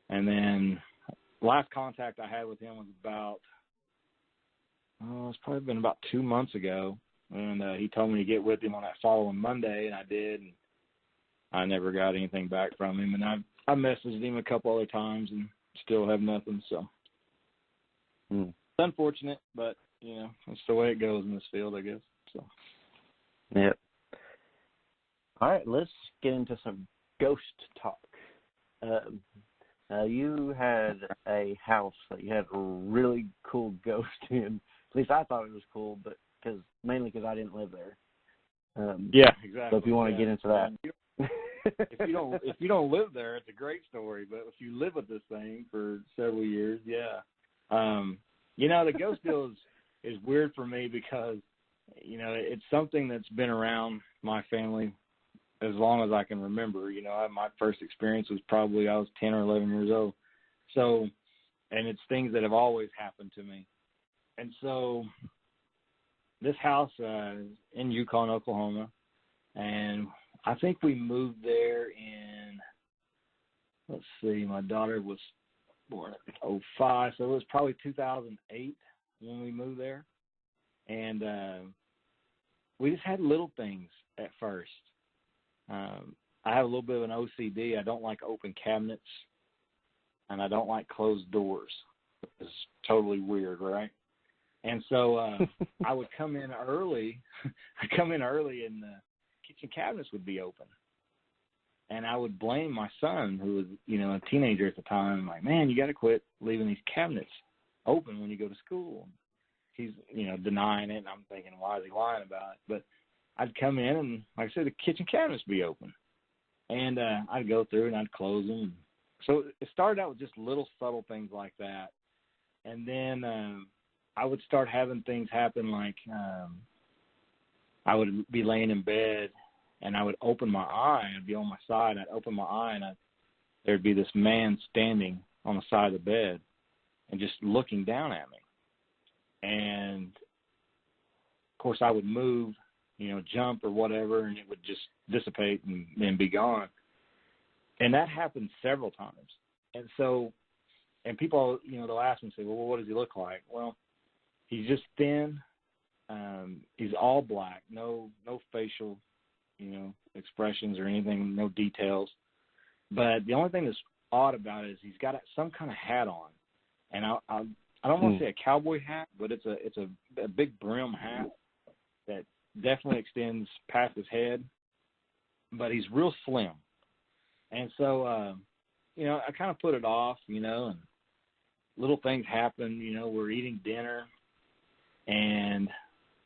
Speaker 2: And then last contact I had with him was it's probably been about 2 months ago. And he told me to get with him on that following Monday, and I did. And I never got anything back from him. And I messaged him a couple other times and still have nothing. So it's unfortunate, but, it's the way it goes in this field, I guess. So.
Speaker 1: Yep. All right, let's get into some ghost talk. You had a house that you had a really cool ghost in. At least I thought it was cool, but mainly because I didn't live there.
Speaker 2: Yeah, exactly.
Speaker 1: So if you want to get into that.
Speaker 2: If you don't live there, it's a great story. But if you live with this thing for several years, yeah. The ghost deal is weird for me because, it's something that's been around my family as long as I can remember. My first experience was probably I was 10 or 11 years old. So, and it's things that have always happened to me. And so this house in Yukon, Oklahoma, and I think we moved there in, let's see, my daughter was born in 2005, so it was probably 2008 when we moved there. And we just had little things at first. I have a little bit of an OCD. I don't like open cabinets, and I don't like closed doors. It's totally weird, right? And so I would come in early. And the kitchen cabinets would be open. And I would blame my son, who was, a teenager at the time. I'm like, man, you got to quit leaving these cabinets open when you go to school. He's, denying it, and I'm thinking, why is he lying about it? But I'd come in, and like I said, the kitchen cabinets would be open. And I'd go through, and I'd close them. So it started out with just little subtle things like that. And then I would start having things happen like I would be laying in bed, and I would open my eye. I'd be on my side. I'd open my eye, and there'd be this man standing on the side of the bed and just looking down at me. And, of course, I would move, jump or whatever, and it would just dissipate and be gone. And that happened several times. And so, and people, they'll ask me, say, well, what does he look like? Well, he's just thin. He's all black, no facial, expressions or anything, no details. But the only thing that's odd about it is he's got some kind of hat on, and I don't want to say a cowboy hat, but it's a big brim hat that definitely extends past his head. But he's real slim, and so I kind of put it off, and little things happen. We're eating dinner, and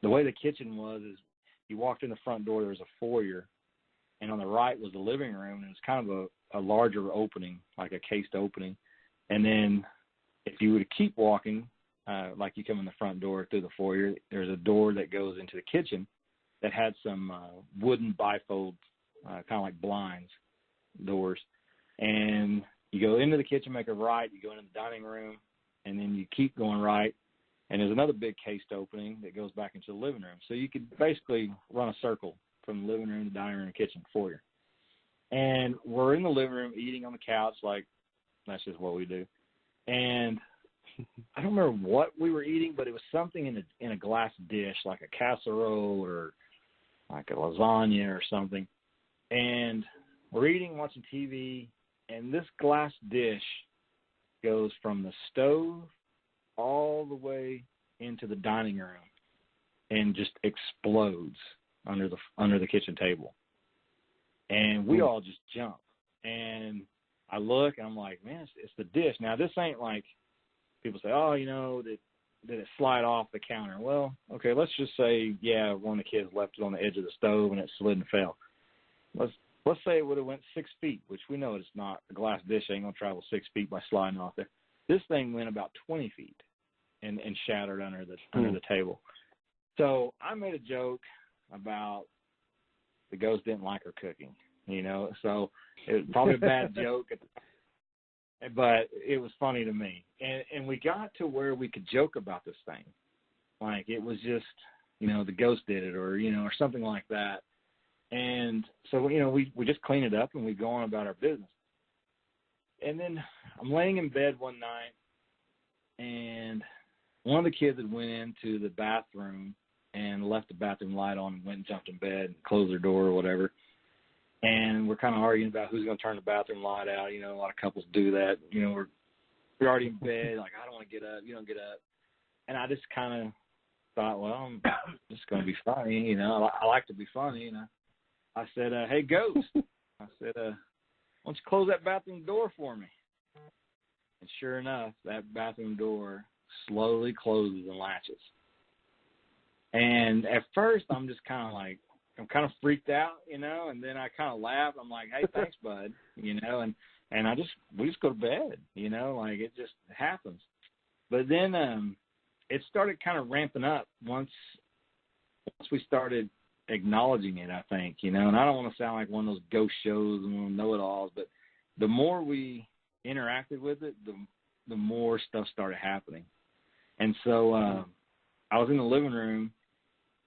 Speaker 2: the way the kitchen was is you walked in the front door, there was a foyer, and on the right was the living room, and it was kind of a larger opening, like a cased opening. And then if you were to keep walking, like you come in the front door through the foyer, there's a door that goes into the kitchen that had some wooden bifold, kind of like blinds doors. And you go into the kitchen, make a right, you go into the dining room, and then you keep going right. And there's another big cased opening that goes back into the living room. So you could basically run a circle from the living room to the dining room, kitchen, foyer. And we're in the living room eating on the couch, like that's just what we do. And I don't remember what we were eating, but it was something in a glass dish, like a casserole or like a lasagna or something. And we're eating, watching TV, and this glass dish goes from the stove all the way into the dining room and just explodes under the kitchen table. And we all just jump. And I look, and I'm like, man, it's the dish. Now, this ain't like people say, oh, did it slide off the counter? Well, okay, let's just say, yeah, one of the kids left it on the edge of the stove, and it slid and fell. Let's say it would have went 6 feet, which we know it's not. A glass dish ain't going to travel 6 feet by sliding off there. This thing went about 20 feet and shattered under the table. So I made a joke about the ghost didn't like her cooking, So it was probably a bad joke, but it was funny to me. And we got to where we could joke about this thing. Like it was just, the ghost did it or something like that. And so, we just clean it up and we go on about our business. And then I'm laying in bed one night, and one of the kids had went into the bathroom and left the bathroom light on and went and jumped in bed and closed their door or whatever. And we're kind of arguing about who's going to turn the bathroom light out. A lot of couples do that. We're already in bed, like, I don't want to get up, you don't get up. And I just kind of thought, well, I'm just going to be funny, I like to be funny, I said, hey, ghost. I said, why don't you close that bathroom door for me? And sure enough, that bathroom door slowly closes and latches. And at first, I'm just kind of like, I'm kind of freaked out, you know, and then I kind of laugh. I'm like, hey, thanks, bud, you know, and we just go to bed, you know, like it just happens. But then it started kind of ramping up once we started acknowledging it, I think, you know, and I don't want to sound like one of those ghost shows and know-it-alls, but the more we interacted with it, the more stuff started happening. And so I was in the living room,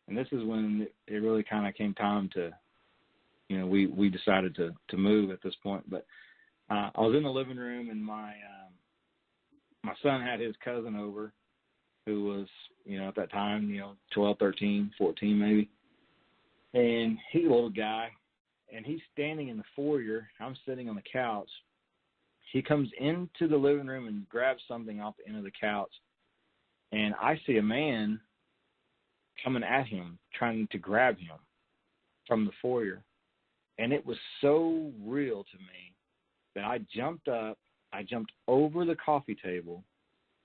Speaker 2: and this is when it really kind of came time to, you know, we decided to move at this point. But I was in the living room, and my son had his cousin over, who was, you know, at that time, you know, 12, 13, 14 maybe. And he's a little guy, and he's standing in the foyer. I'm sitting on the couch. He comes into the living room and grabs something off the end of the couch, and I see a man coming at him, trying to grab him from the foyer. And it was so real to me that I jumped up, I jumped over the coffee table,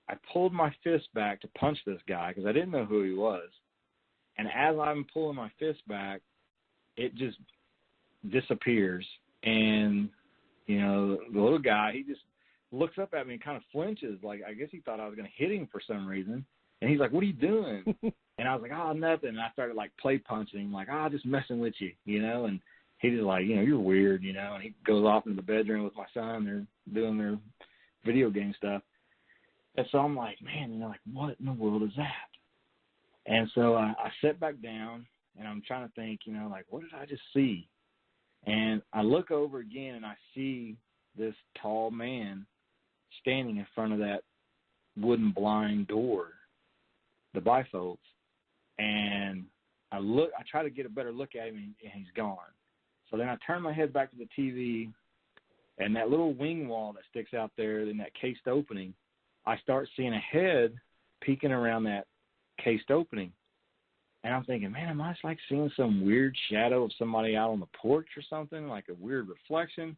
Speaker 2: I pulled my fist back to punch this guy because I didn't know who he was. And as I'm pulling my fist back, it just disappears. And, you know, the little guy, he just looks up at me and kind of flinches. Like, I guess he thought I was going to hit him for some reason. And he's like, what are you doing? And I was like, oh, nothing. And I started, like, play punching him, like, just messing with you, you know. And he was like, you know, you're weird, you know. And he goes off into the bedroom with my son. They're doing their video game stuff. And so I'm like, man, you know, like, what in the world is that? And so I sit back down, and I'm trying to think, you know, like, what did I just see? And I look over again, and I see this tall man standing in front of that wooden blind door, the bifolds. And I try to get a better look at him, and he's gone. So then I turn my head back to the TV, and that little wing wall that sticks out there in that cased opening, I start seeing a head peeking around that cased opening. And I'm thinking, man, am I just like seeing some weird shadow of somebody out on the porch or something, like a weird reflection?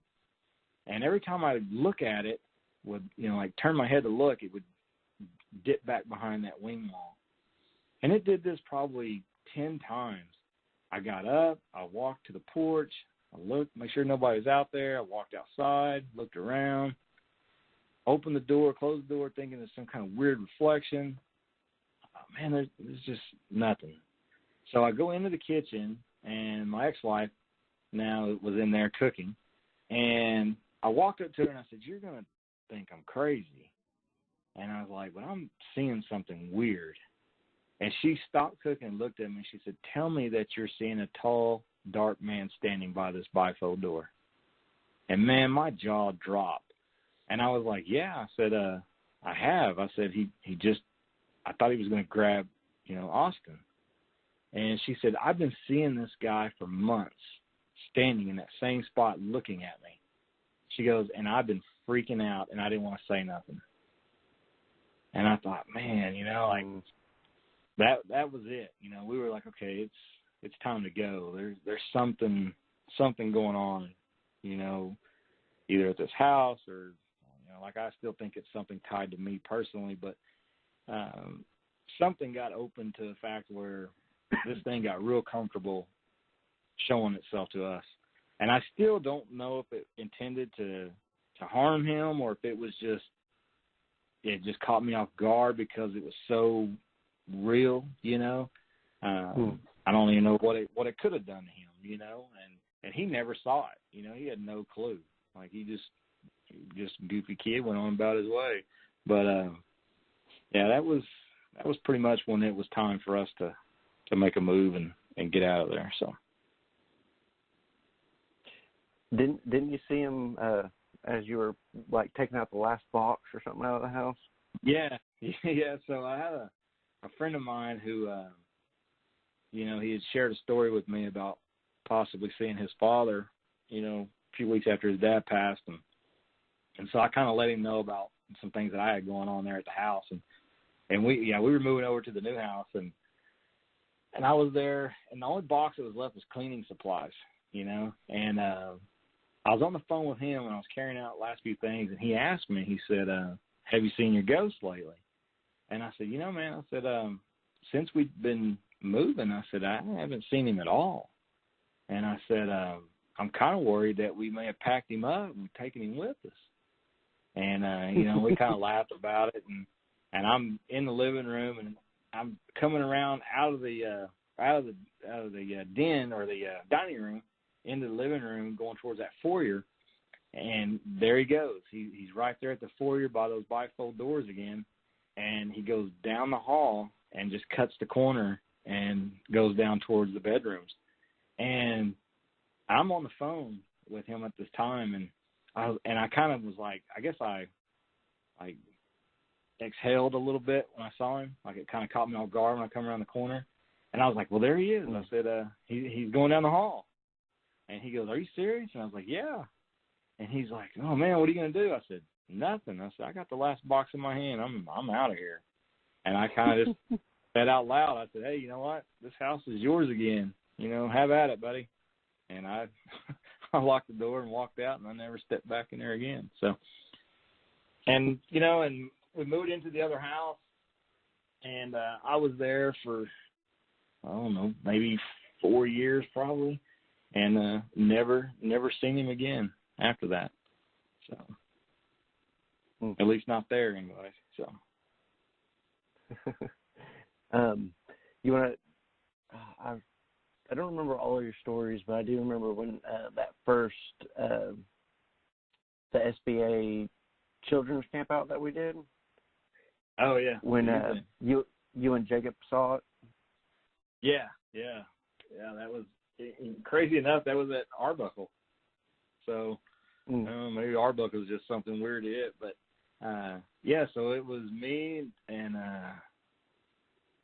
Speaker 2: And every time I look at it, would, you know, like turn my head to look, it would dip back behind that wing wall. And it did this probably 10 times. I got up, I walked to the porch, I looked, make sure nobody was out there. I walked outside, looked around, opened the door, closed the door, thinking it's some kind of weird reflection. Oh, man, there's just nothing. So I go into the kitchen, and my ex-wife now was in there cooking. And I walked up to her, and I said, you're going to think I'm crazy. And I was like, but I'm seeing something weird. And she stopped cooking and looked at me, and she said, tell me that you're seeing a tall, dark man standing by this bifold door. And, man, my jaw dropped. And I was like, yeah. I said, I have. I said, he just, I thought he was going to grab, you know, Austin. And she said, I've been seeing this guy for months standing in that same spot looking at me. She goes, and I've been freaking out, and I didn't want to say nothing. And I thought, man, you know, like that was it. You know, we were like, okay, it's time to go. There's something going on, you know, either at this house or, you know, like I still think it's something tied to me personally, but something got open to the fact where this thing got real comfortable showing itself to us. And I still don't know if it intended to harm him or if it was just, it just caught me off guard because it was so real, you know. I don't even know what it could have done to him, you know. And he never saw it, you know. He had no clue. Like he just a goofy kid, went on about his way. But yeah, that was pretty much when it was time for us to make a move and get out of there. So
Speaker 1: didn't you see him as you were like taking out the last box or something out of the house?
Speaker 2: Yeah. So I had a friend of mine who, you know, he had shared a story with me about possibly seeing his father, you know, a few weeks after his dad passed, and so I kind of let him know about some things that I had going on there at the house, and we were moving over to the new house, and I was there, and the only box that was left was cleaning supplies, you know, and I was on the phone with him when I was carrying out the last few things, and he asked me, he said, have you seen your ghost lately? And I said, you know, man, I said, since we've been moving, I said, I haven't seen him at all. And I said, I'm kind of worried that we may have packed him up and taken him with us. And, you know, we kind of laughed about it. And I'm in the living room, and I'm coming around out of the den or the dining room into the living room, going towards that foyer. And there he goes. He's right there at the foyer by those bifold doors again. And he goes down the hall and just cuts the corner and goes down towards the bedrooms. And I'm on the phone with him at this time, and I kind of was like, I guess I exhaled a little bit when I saw him. Like, it kind of caught me off guard when I come around the corner. And I was like, well, there he is. And I said, he's going down the hall. And he goes, are you serious? And I was like, yeah. And he's like, oh, man, what are you going to do? I said, nothing. I said, I got the last box in my hand. I'm out of here. And I kind of just said out loud, I said, hey, you know what? This house is yours again. You know, have at it, buddy. And I locked the door and walked out, and I never stepped back in there again. So, and, you know, and we moved into the other house, and I was there for, I don't know, maybe 4 years probably, and never seen him again after that. So, at least not there anyway. So,
Speaker 1: you want to? I don't remember all of your stories, but I do remember when that first the SBA children's camp out that we did.
Speaker 2: Oh yeah.
Speaker 1: When you and Jacob saw it.
Speaker 2: Yeah. That was crazy enough. That was at Arbuckle. So maybe Arbuckle was just something weird to it, but yeah. So it was me and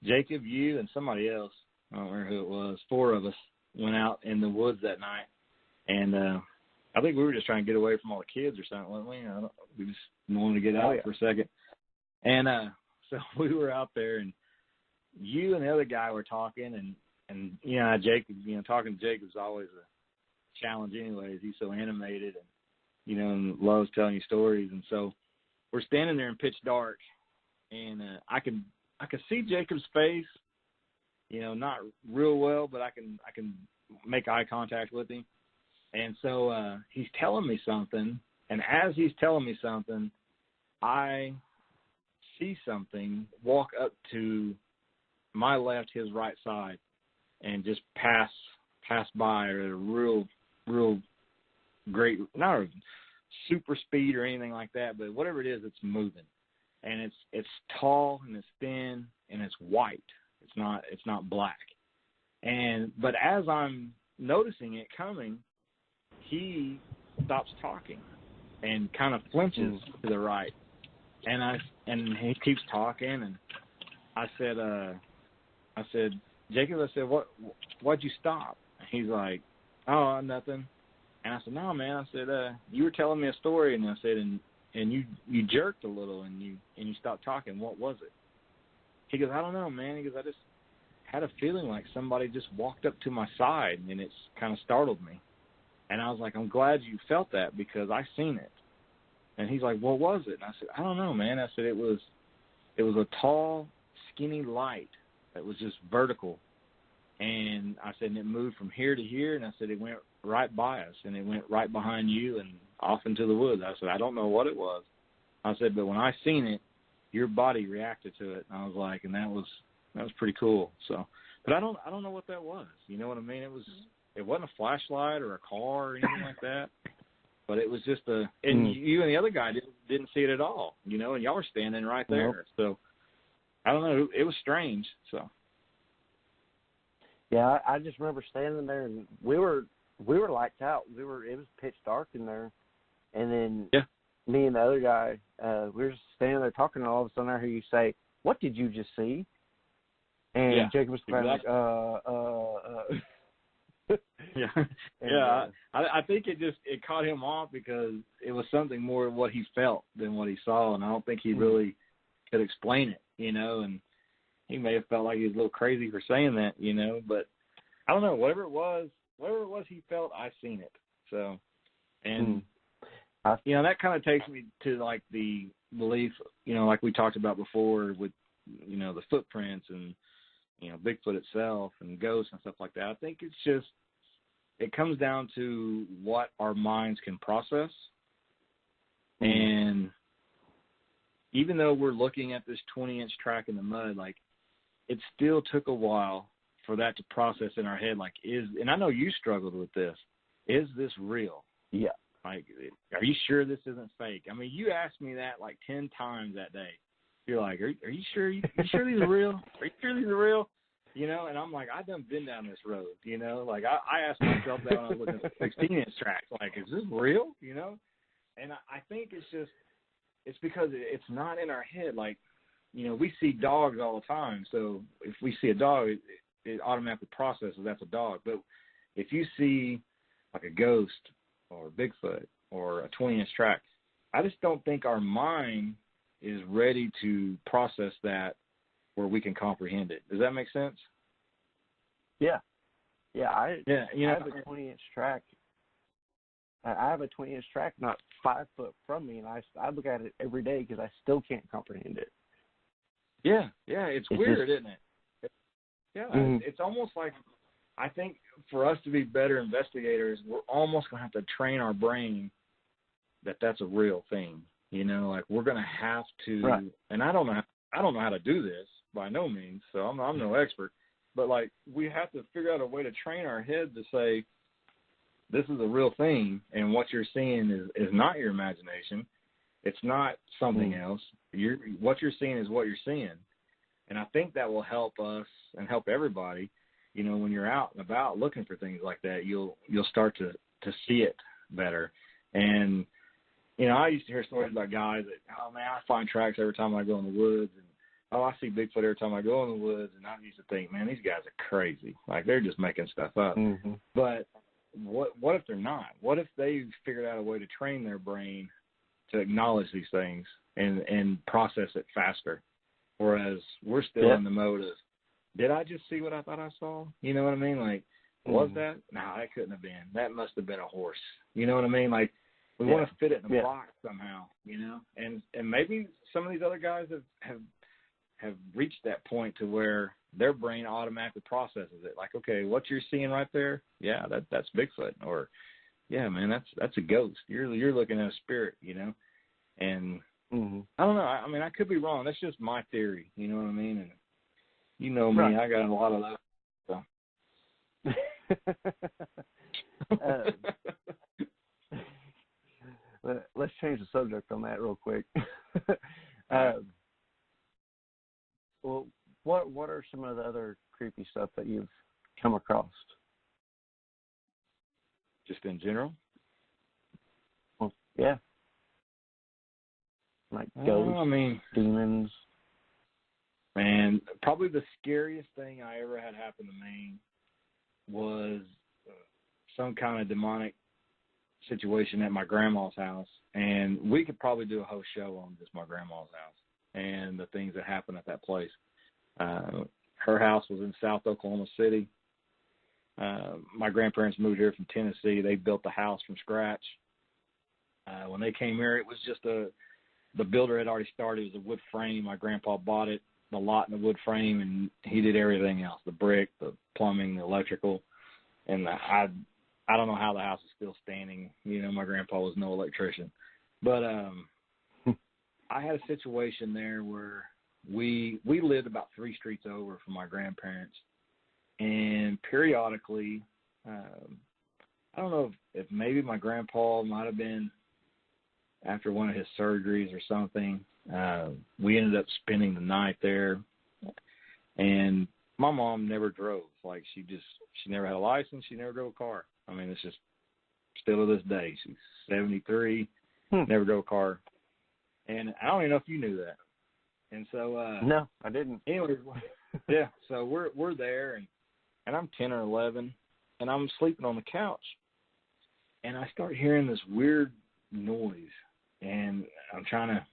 Speaker 2: Jacob, you, and somebody else. I don't remember who it was. 4 of us went out in the woods that night, and I think we were just trying to get away from all the kids or something, weren't we? We just wanted to get out for a second. And so we were out there, and you and the other guy were talking, and you know, Jacob, you know, talking to Jacob is always a challenge anyways. He's so animated and, you know, and loves telling you stories. And so we're standing there in pitch dark, and I can see Jacob's face, you know, not real well, but I can make eye contact with him. And so he's telling me something, and as he's telling me something, I see something walk up to my left, his right side, and just pass by at a real great, not a super speed or anything like that, but whatever it is, it's moving. And it's tall and it's thin and it's white. It's not black. But as I'm noticing it coming, he stops talking and kind of flinches to the right. And he keeps talking, and I said, Jacob, I said, why'd you stop? And he's like, oh, nothing. And I said, no, man. I said, you were telling me a story, and I said, and you jerked a little, and you stopped talking. What was it? He goes, I don't know, man. He goes, I just had a feeling like somebody just walked up to my side, and it's kind of startled me. And I was like, I'm glad you felt that because I seen it. And he's like, what was it? And I said, I don't know, man. I said, it was a tall, skinny light that was just vertical. And I said, and it moved from here to here, and I said, it went right by us, and it went right behind you and off into the woods. I said, I don't know what it was. I said, but when I seen it, your body reacted to it. And I was like, and that was pretty cool. So, but I don't know what that was. You know what I mean? It wasn't a flashlight or a car or anything like that. But it was just and you and the other guy didn't see it at all, you know, and y'all were standing right there. Nope. So I don't know. It was strange. So.
Speaker 1: Yeah, I just remember standing there, and we were lights out. It was pitch dark in there, and then me and the other guy, we were just standing there talking, and all of a sudden I hear you say, "What did you just see?" And Jacob was exactly.
Speaker 2: I think it caught him off because it was something more of what he felt than what he saw, and I don't think he really could explain it, you know, and he may have felt like he was a little crazy for saying that, you know, but I don't know, whatever it was he felt, I seen it. So, And, that kind of takes me to, like, the belief, like we talked about before with, the footprints and, Bigfoot itself and ghosts and stuff like that. I think it's just, it comes down to what our minds can process. And even though we're looking at this 20-inch track in the mud, like, it still took a while for that to process in our head. Like, and I know you struggled with this. Is this real?
Speaker 1: Yeah.
Speaker 2: Like, are you sure this isn't fake? I mean, you asked me that like 10 times that day. You're like, are you sure? You sure these are real? Are you sure these are real? And I'm like, I've done been down this road, Like, I asked myself that when I was looking at 16-inch tracks. Like, is this real? And I think it's because it's not in our head. Like, we see dogs all the time. So if we see a dog, it automatically processes that's a dog. But if you see like a ghost or Bigfoot or a 20-inch track, I just don't think our mind is ready to process that where we can comprehend it. Does that make sense?
Speaker 1: Yeah. Yeah. I
Speaker 2: have
Speaker 1: a 20-inch track. I have a 20-inch track not 5 foot from me, and I look at it every day because I still can't comprehend it.
Speaker 2: Yeah. It's weird, isn't it? It's almost like, I think for us to be better investigators, we're almost going to have to train our brain that that's a real thing. Like, we're going to have to,
Speaker 1: right.
Speaker 2: And I don't know how to do this by no means, so I'm no expert, but like, we have to figure out a way to train our head to say, this is a real thing, and what you're seeing is not your imagination. It's not something else. What you're seeing is what you're seeing. And I think that will help us and help everybody. When you're out and about looking for things like that, you'll start to see it better. And, I used to hear stories about guys that, oh, man, I find tracks every time I go in the woods. And, oh, I see Bigfoot every time I go in the woods. And I used to think, man, these guys are crazy. Like, they're just making stuff up.
Speaker 1: Mm-hmm.
Speaker 2: But what if they're not? What if they've figured out a way to train their brain to acknowledge these things and process it faster? Whereas we're still in the mode of, did I just see what I thought I saw? You know what I mean? Like, was that? No, that couldn't have been. That must have been a horse. You know what I mean? Like, we want to fit it in a box somehow, And maybe some of these other guys have reached that point to where their brain automatically processes it. Like, okay, what you're seeing right there, yeah, that's Bigfoot. Or, yeah, man, that's a ghost. You're looking at a spirit, And I don't know. I mean, I could be wrong. That's just my theory. You know what I mean? And you know me, right. I got a lot of that. So.
Speaker 1: Let's change the subject on that real quick. Well, what are some of the other creepy stuff that you've come across?
Speaker 2: Just in general?
Speaker 1: Well, yeah. Like ghosts, demons.
Speaker 2: And probably the scariest thing I ever had happen to me was some kind of demonic situation at my grandma's house. And we could probably do a whole show on just my grandma's house and the things that happened at that place. Her house was in South Oklahoma City. My grandparents moved here from Tennessee. They built the house from scratch. When they came here, it was just the builder had already started. It was a wood frame. My grandpa bought it, the lot and the wood frame, and he did everything else, the brick, the plumbing, the electrical. And I don't know how the house is still standing. My grandpa was no electrician. But I had a situation there where we lived about 3 streets over from my grandparents. And periodically, I don't know if maybe my grandpa might have been after one of his surgeries or something. We ended up spending the night there. And my mom never drove. Like, she never had a license. She never drove a car. I mean, it's just still to this day. She's 73, never drove a car. And I don't even know if you knew that. And so
Speaker 1: no, I didn't.
Speaker 2: Anyway, yeah, so we're there, and I'm 10 or 11, and I'm sleeping on the couch, and I start hearing this weird noise, and I'm trying to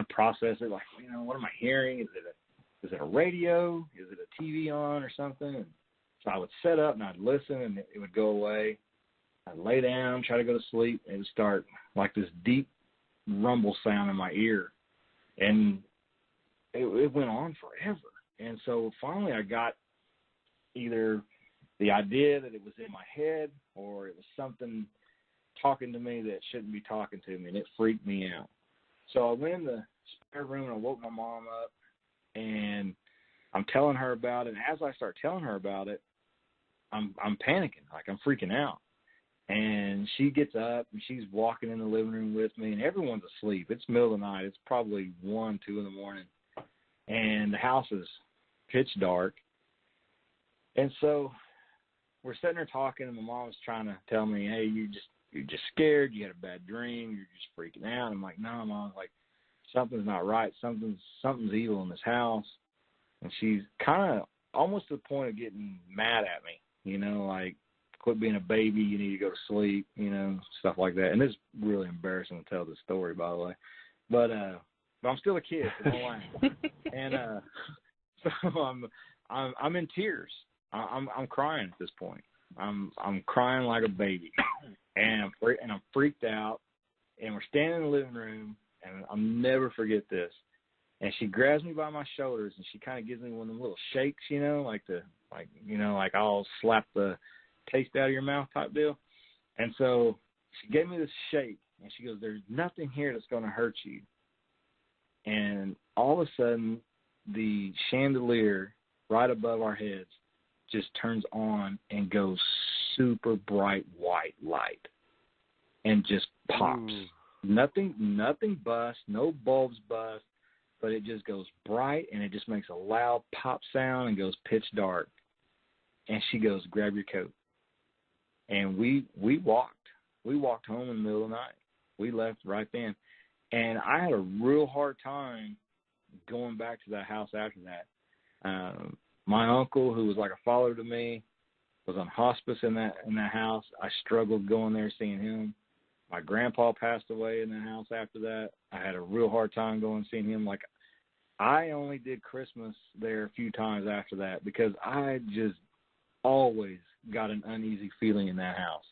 Speaker 2: process it. Like, what am I hearing? Is it a radio? Is it a TV on or something? And so I would set up and I'd listen, and it would go away. I'd lay down, try to go to sleep, and it would start like this deep rumble sound in my ear. And it went on forever. And so finally I got either the idea that it was in my head or it was something talking to me that shouldn't be talking to me, and it freaked me out. So I went in the spare room and I woke my mom up, and I'm telling her about it. And as I start telling her about it, I'm panicking, like I'm freaking out. And she gets up and she's walking in the living room with me, and everyone's asleep. It's middle of the night. It's probably 1, 2 in the morning, and the house is pitch dark. And so we're sitting there talking, and my mom's trying to tell me, hey, you're just scared. You had a bad dream. You're just freaking out. I'm like, no, Mom. Like, something's not right. Something's evil in this house. And she's kind of almost to the point of getting mad at me, you know, like, quit being a baby. You need to go to sleep, you know, stuff like that. And it's really embarrassing to tell this story, by the way. But I'm still a kid, so don't laugh. And so I'm in tears. I'm crying at this point. I'm crying like a baby, and I'm freaked out. And we're standing in the living room, and I'll never forget this. And she grabs me by my shoulders, and she kind of gives me one of them little shakes, you know, like I'll slap the taste out of your mouth type deal. And so she gave me this shake, and she goes, "There's nothing here that's going to hurt you." And all of a sudden, the chandelier right above our heads just turns on and goes super bright white light and just pops. Ooh. Nothing busts, no bulbs bust, but it just goes bright, and it just makes a loud pop sound and goes pitch dark. And she goes, "Grab your coat." And we walked home in the middle of the night. We left right then. And I had a real hard time going back to that house after that. My uncle, who was like a father to me, was on hospice in that house. I struggled going there, seeing him. My grandpa passed away in the house after that. I had a real hard time going and seeing him. Like, I only did Christmas there a few times after that because I just always got an uneasy feeling in that house.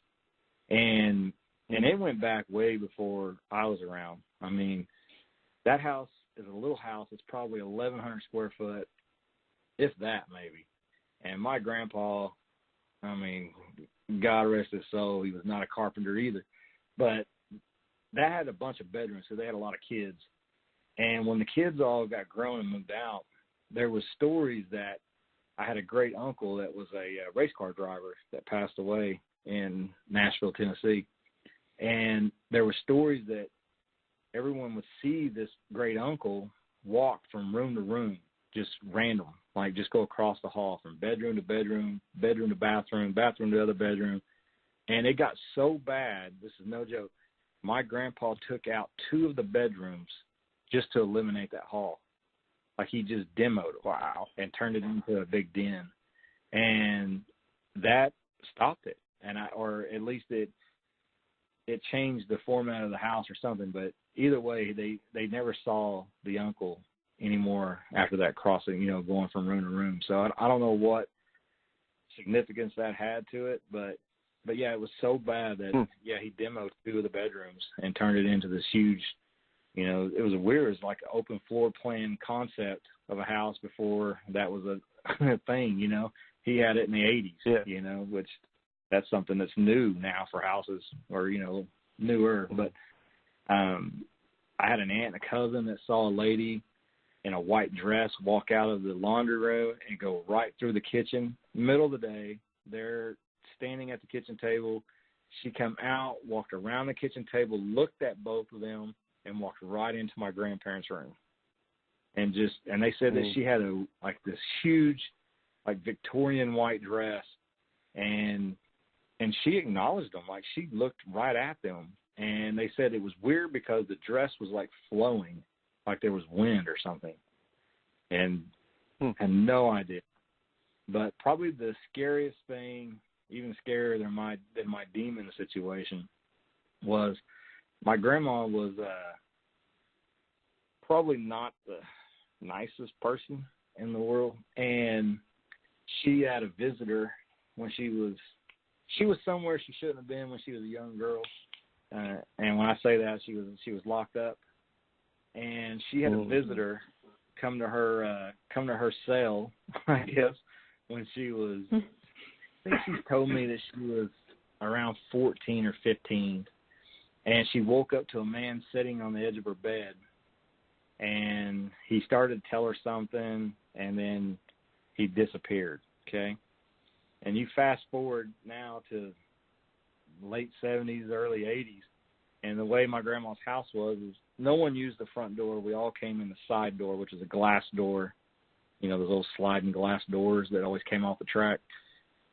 Speaker 2: And it went back way before I was around. I mean, that house is a little house. It's probably 1,100 square foot, if that maybe. And my grandpa, I mean, God rest his soul, he was not a carpenter either. But that had a bunch of bedrooms, so they had a lot of kids. And when the kids all got grown and moved out, there was stories that I had a great uncle that was a race car driver that passed away in Nashville, Tennessee. And there were stories that everyone would see this great uncle walk from room to room, just random, like just go across the hall from bedroom to bedroom, bedroom to bathroom, bathroom to other bedroom. And it got so bad, this is no joke, my grandpa took out 2 of the bedrooms just to eliminate that hall. Like, he just demoed it. Wow. And turned it into a big den. And that stopped it. Or at least it changed the format of the house or something. But either way, they never saw the uncle anymore after that crossing, you know, going from room to room. So I don't know what significance that had to it, but yeah, it was so bad that, he demoed 2 of the bedrooms and turned it into this huge, you know, it was like an open floor plan concept of a house before that was a thing, you know. He had it in the 80s, you know, which that's something that's new now for houses, or, you know, newer. But I had an aunt and a cousin that saw a lady in a white dress walk out of the laundry room and go right through the kitchen, middle of the day. They're standing at the kitchen table. She come out, walked around the kitchen table, looked at both of them, and walked right into my grandparents' room. And they said that she had this huge, like, Victorian white dress, and she acknowledged them. Like, she looked right at them. And they said it was weird because the dress was like flowing, like there was wind or something. And had no idea. But probably the scariest thing, even scarier than my demon situation, was my grandma was probably not the nicest person in the world. And she had a visitor when she was she was somewhere she shouldn't have been when she was a young girl. And when I say that, she was locked up, and she had a visitor come to her cell, I guess, when she was. I think she told me that she was around 14 or 15, and she woke up to a man sitting on the edge of her bed, and he started to tell her something, and then he disappeared. Okay, and you fast forward now to late 70s, early 80s, and the way my grandma's house was is no one used the front door. We all came in the side door, which is a glass door, you know, those old sliding glass doors that always came off the track.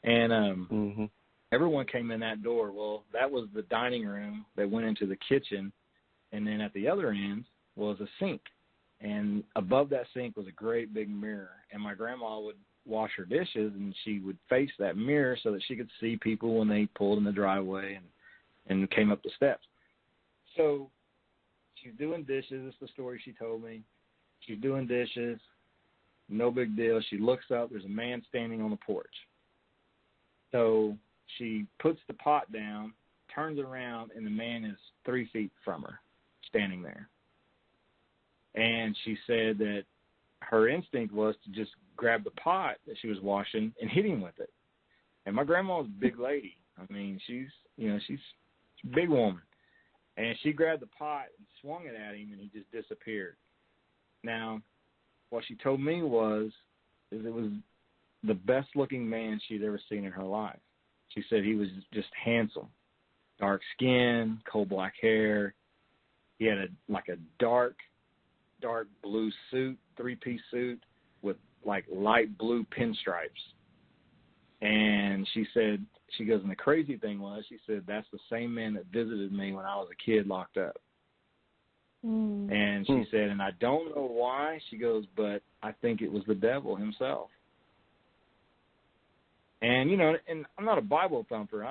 Speaker 2: And everyone came in that door. Well, that was the dining room that went into the kitchen, and then at the other end was a sink. And above that sink was a great big mirror, and my grandma would wash her dishes, and she would face that mirror so that she could see people when they pulled in the driveway and came up the steps. So she's doing dishes. This is the story she told me. She's doing dishes. No big deal. She looks up. There's a man standing on the porch. So she puts the pot down, turns around, and the man is 3 feet from her, standing there. And she said that her instinct was to just grab the pot that she was washing and hit him with it. And my grandma was a big lady. I mean, she's a big woman. And she grabbed the pot and swung it at him, and he just disappeared. Now, what she told me was it was the best-looking man she'd ever seen in her life. She said he was just handsome, dark skin, coal black hair. He had a dark blue suit, 3-piece suit with like light blue pinstripes. And she said, she goes, and the crazy thing was, she said, that's the same man that visited me when I was a kid locked up. And she said, and I don't know why, she goes, but I think it was the devil himself. And, you know, and I'm not a Bible thumper.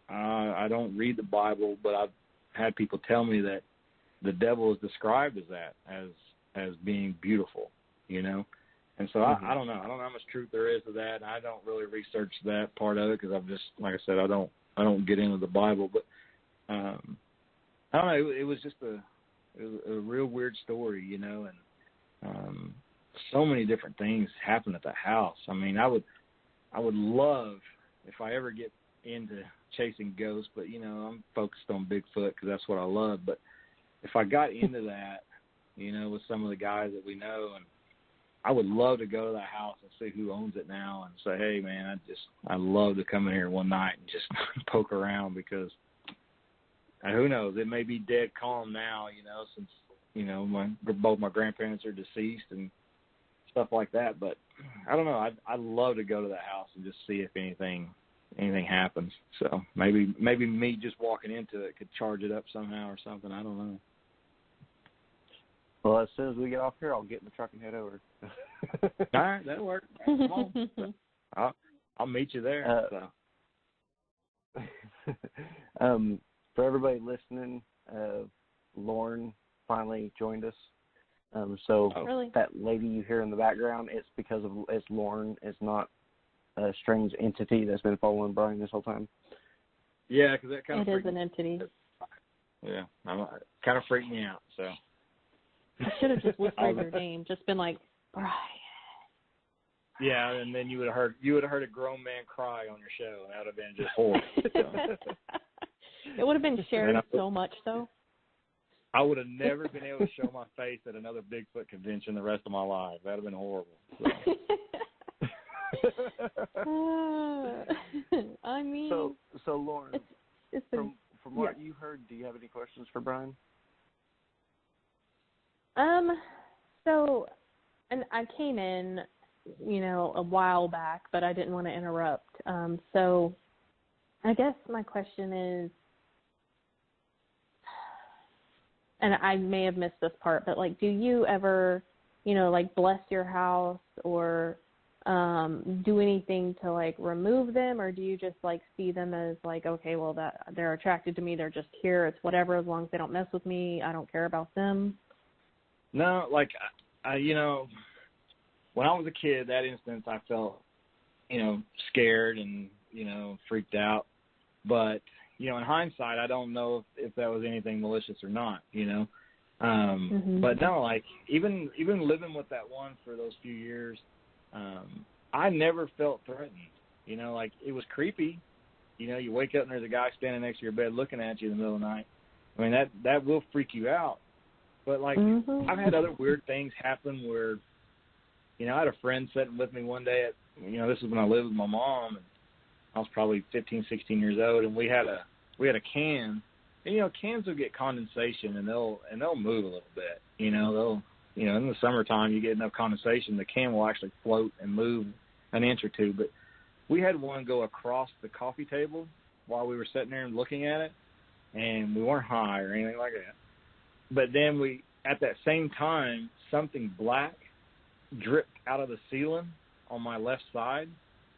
Speaker 2: I don't read the Bible, but I've had people tell me that the devil is described as that, as being beautiful, you know. And so I don't know. I don't know how much truth there is to that. I don't really research that part of it because I'm just, like I said, I don't get into the Bible. But I don't know. It was just a real weird story, you know. And so many different things happened at the house. I mean, I would love if I ever get into chasing ghosts, but you know, I'm focused on Bigfoot because that's what I love. But if I got into that, you know, with some of the guys that we know, and I would love to go to that house and see who owns it now and say, hey, man, I'd love to come in here one night and just poke around because who knows, it may be dead calm now, you know, since, you know, both my grandparents are deceased and stuff like that. But I don't know. I'd love to go to that house and just see if anything happens. So maybe me just walking into it could charge it up somehow or something. I don't know.
Speaker 1: Well, as soon as we get off here, I'll get in the truck and head over.
Speaker 2: All right, that'll work. Come on. I'll meet you there.
Speaker 1: For everybody listening, Lauren finally joined us.
Speaker 3: Really?
Speaker 1: That lady you hear in the background, it's because it's Lauren. It's not a strange entity that's been following Brian this whole time.
Speaker 2: Yeah, because that kind of
Speaker 3: it is an entity.
Speaker 2: Yeah, kind of freaked me out. So
Speaker 3: I should have just whispered your name, just been like, Brian.
Speaker 2: Yeah, and then you would have heard a grown man cry on your show, and that would have been just horrible. So.
Speaker 3: It would have been shared so much, though.
Speaker 2: I would have never been able to show my face at another Bigfoot convention the rest of my life. That would have been horrible. So.
Speaker 3: I mean,
Speaker 1: so Lauren,
Speaker 3: it's
Speaker 1: from what you heard, do you have any questions for Brian?
Speaker 3: So, and I came in, you know, a while back, but I didn't want to interrupt. So I guess my question is, and I may have missed this part, but like, do you ever, you know, like bless your house or do anything to like remove them, or do you just like see them as like, okay, well, that they're attracted to me, they're just here, it's whatever, as long as they don't mess with me, I don't care about them?
Speaker 2: No, like, you know, when I was a kid, that instance, I felt, you know, scared and, freaked out. But, in hindsight, I don't know if that was anything malicious or not, But no, like, even living with that one for those few years, I never felt threatened. Like, it was creepy. You wake up and there's a guy standing next to your bed looking at you in the middle of the night. I mean, that will freak you out. But, like, I've had other weird things happen where, I had a friend sitting with me one day this is when I lived with my mom, and I was probably 15, 16 years old, and we had a can, and, cans will get condensation, and they'll move a little bit. They'll, in the summertime, you get enough condensation, the can will actually float and move an inch or two. But we had one go across the coffee table while we were sitting there and looking at it, and we weren't high or anything like that. But then at that same time, something black dripped out of the ceiling on my left side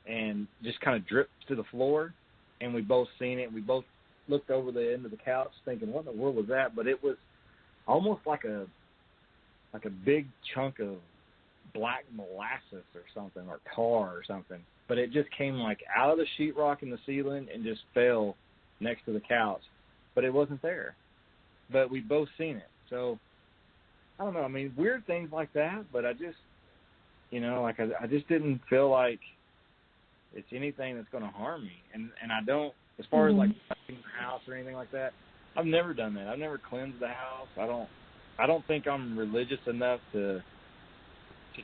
Speaker 2: and just kind of dripped to the floor, and we both seen it. We both looked over the end of the couch thinking, what in the world was that? But it was almost like a big chunk of black molasses or something, or tar or something. But it just came like out of the sheetrock in the ceiling and just fell next to the couch. But it wasn't there. But we both seen it. So, I don't know. I mean, weird things like that, but I just, I just didn't feel like it's anything that's going to harm me. And I don't, as far as like cleaning the house or anything like that, I've never done that. I've never cleansed the house. I don't think I'm religious enough to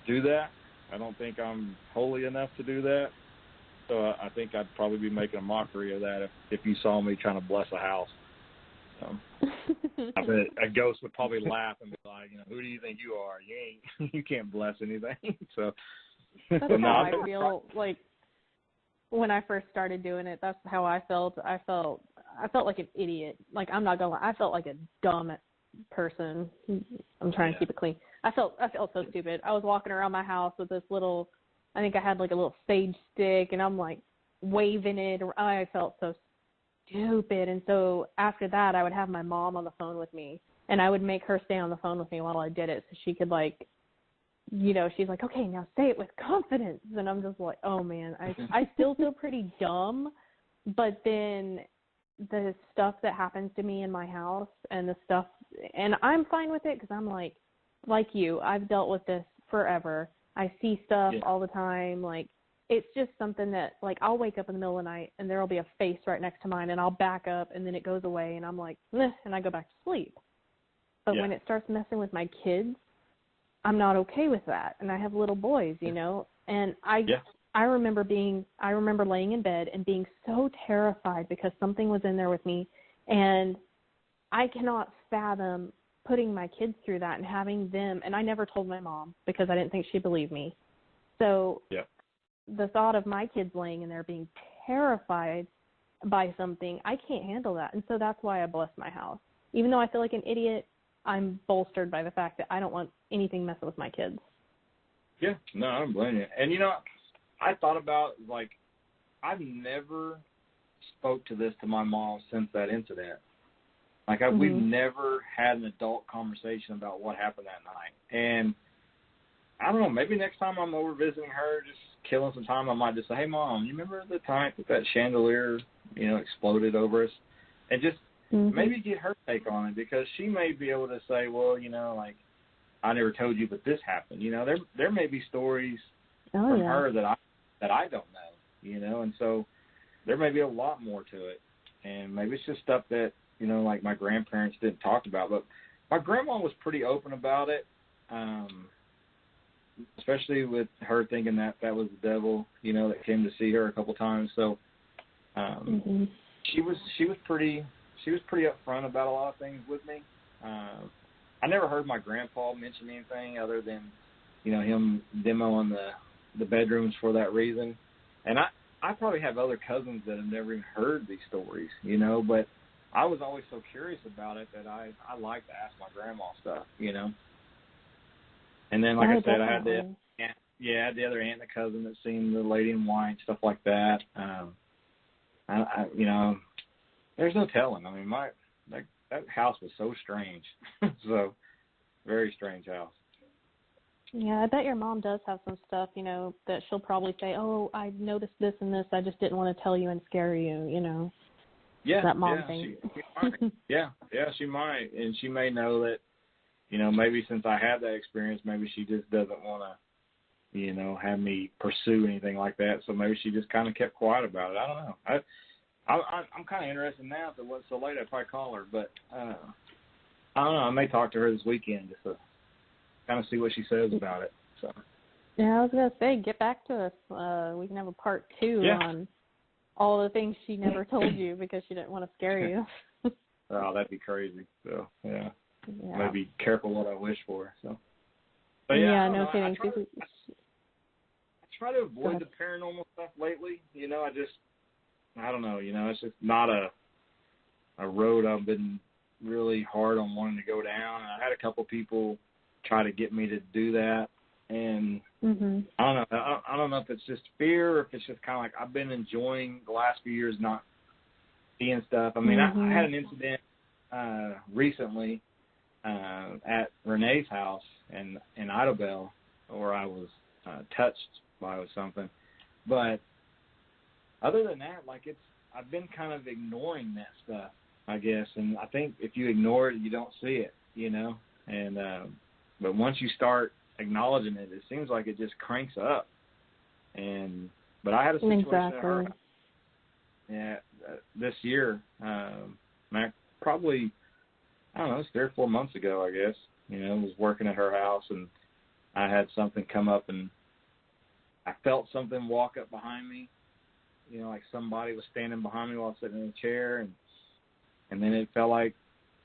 Speaker 2: do that. I don't think I'm holy enough to do that. So I think I'd probably be making a mockery of that if you saw me trying to bless a house. I bet a ghost would probably laugh and be like, who do you think you are? You can't bless anything. So
Speaker 3: that's how I feel. Like, when I first started doing it, that's how I felt. I felt like an idiot. Like, I'm not gonna lie, I felt like a dumb person. I'm trying to keep it clean. I felt so stupid. I was walking around my house with this little, I think I had like a little sage stick, and I'm like waving it. I felt so stupid. And so after that, I would have my mom on the phone with me, and I would make her stay on the phone with me while I did it, so she could, like, she's like, okay, now say it with confidence. And I'm just like, oh man, I still feel pretty dumb. But then the stuff that happens to me in my house and I'm fine with it, because I'm like you, I've dealt with this forever. I see stuff all the time. Like, it's just something that, like, I'll wake up in the middle of the night and there'll be a face right next to mine, and I'll back up, and then it goes away, and I'm like, and I go back to sleep. But when it starts messing with my kids, I'm not okay with that. And I have little boys, and I remember laying in bed and being so terrified because something was in there with me, and I cannot fathom putting my kids through that and having them, and I never told my mom because I didn't think she'd believe me. So the thought of my kids laying in there being terrified by something, I can't handle that. And so that's why I bless my house. Even though I feel like an idiot, I'm bolstered by the fact that I don't want anything messing with my kids. Yeah,
Speaker 2: no, I don't blame you. And, I thought about, like, I've never spoke to this to my mom since that incident. Like, we've never had an adult conversation about what happened that night. And I don't know, maybe next time I'm over visiting her, just killing some time, I might just say, hey, Mom, you remember the time that chandelier, exploded over us? And just maybe get her take on it, because she may be able to say, well, like, I never told you, but this happened. There may be stories from her that I don't know, and so there may be a lot more to it. And maybe it's just stuff that, like my grandparents didn't talk about. But my grandma was pretty open about it, especially with her thinking that was the devil, that came to see her a couple times. So she was pretty upfront about a lot of things with me. I never heard my grandpa mention anything other than, him demoing the bedrooms for that reason. And I probably have other cousins that have never even heard these stories, but I was always so curious about it that I like to ask my grandma stuff, And then, like I said, I had the other aunt and the cousin that seen the lady in white, stuff like that. There's no telling. I mean, that house was so strange. So, very strange house.
Speaker 3: Yeah, I bet your mom does have some stuff, that she'll probably say, "Oh, I noticed this and this. I just didn't want to tell you and scare you,"
Speaker 2: Yeah,
Speaker 3: that mom thing.
Speaker 2: She might. Yeah, she might, and she may know that, maybe since I had that experience, maybe she just doesn't want to, have me pursue anything like that. So maybe she just kind of kept quiet about it. I don't know. I'm kind of interested now. If it wasn't so late, I'd probably call her, but I don't know. I may talk to her this weekend just to kind of see what she says about it. So.
Speaker 3: Yeah, I was gonna say, get back to us. We can have a part 2 on all the things she never told you because she didn't want to scare you.
Speaker 2: Oh, that'd be crazy. So I'd be careful what I wish for. So. But
Speaker 3: no kidding.
Speaker 2: I try to avoid the paranormal stuff lately. I don't know. It's just not a road I've been really hard on wanting to go down. I had a couple people try to get me to do that, and I don't know. I don't know if it's just fear or if it's just kind of like I've been enjoying the last few years not seeing stuff. I mean, I had an incident recently at Renee's house in Idabel where I was touched by something, but other than that, I've been kind of ignoring that stuff, I guess, and I think if you ignore it, you don't see it, and but once you start acknowledging it, it seems like it just cranks up. But I had a situation this year, probably, I don't know, it's 3 or 4 months ago, I guess. I was working at her house, and I had something come up, and I felt something walk up behind me, like somebody was standing behind me while I was sitting in a chair, and then it felt like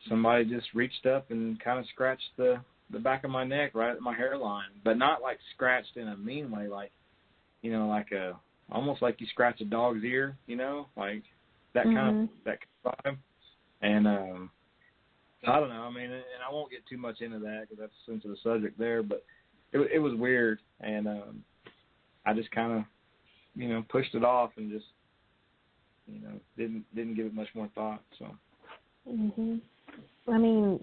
Speaker 2: somebody just reached up and kind of scratched the back of my neck right at my hairline, but not like scratched in a mean way, like, almost like you scratch a dog's ear, like that kind of vibe. And I don't know. I mean, and I won't get too much into that because that's a sensitive subject there, but it was weird, and I just kind of, pushed it off and just, didn't give it much more thought. So.
Speaker 3: I mean,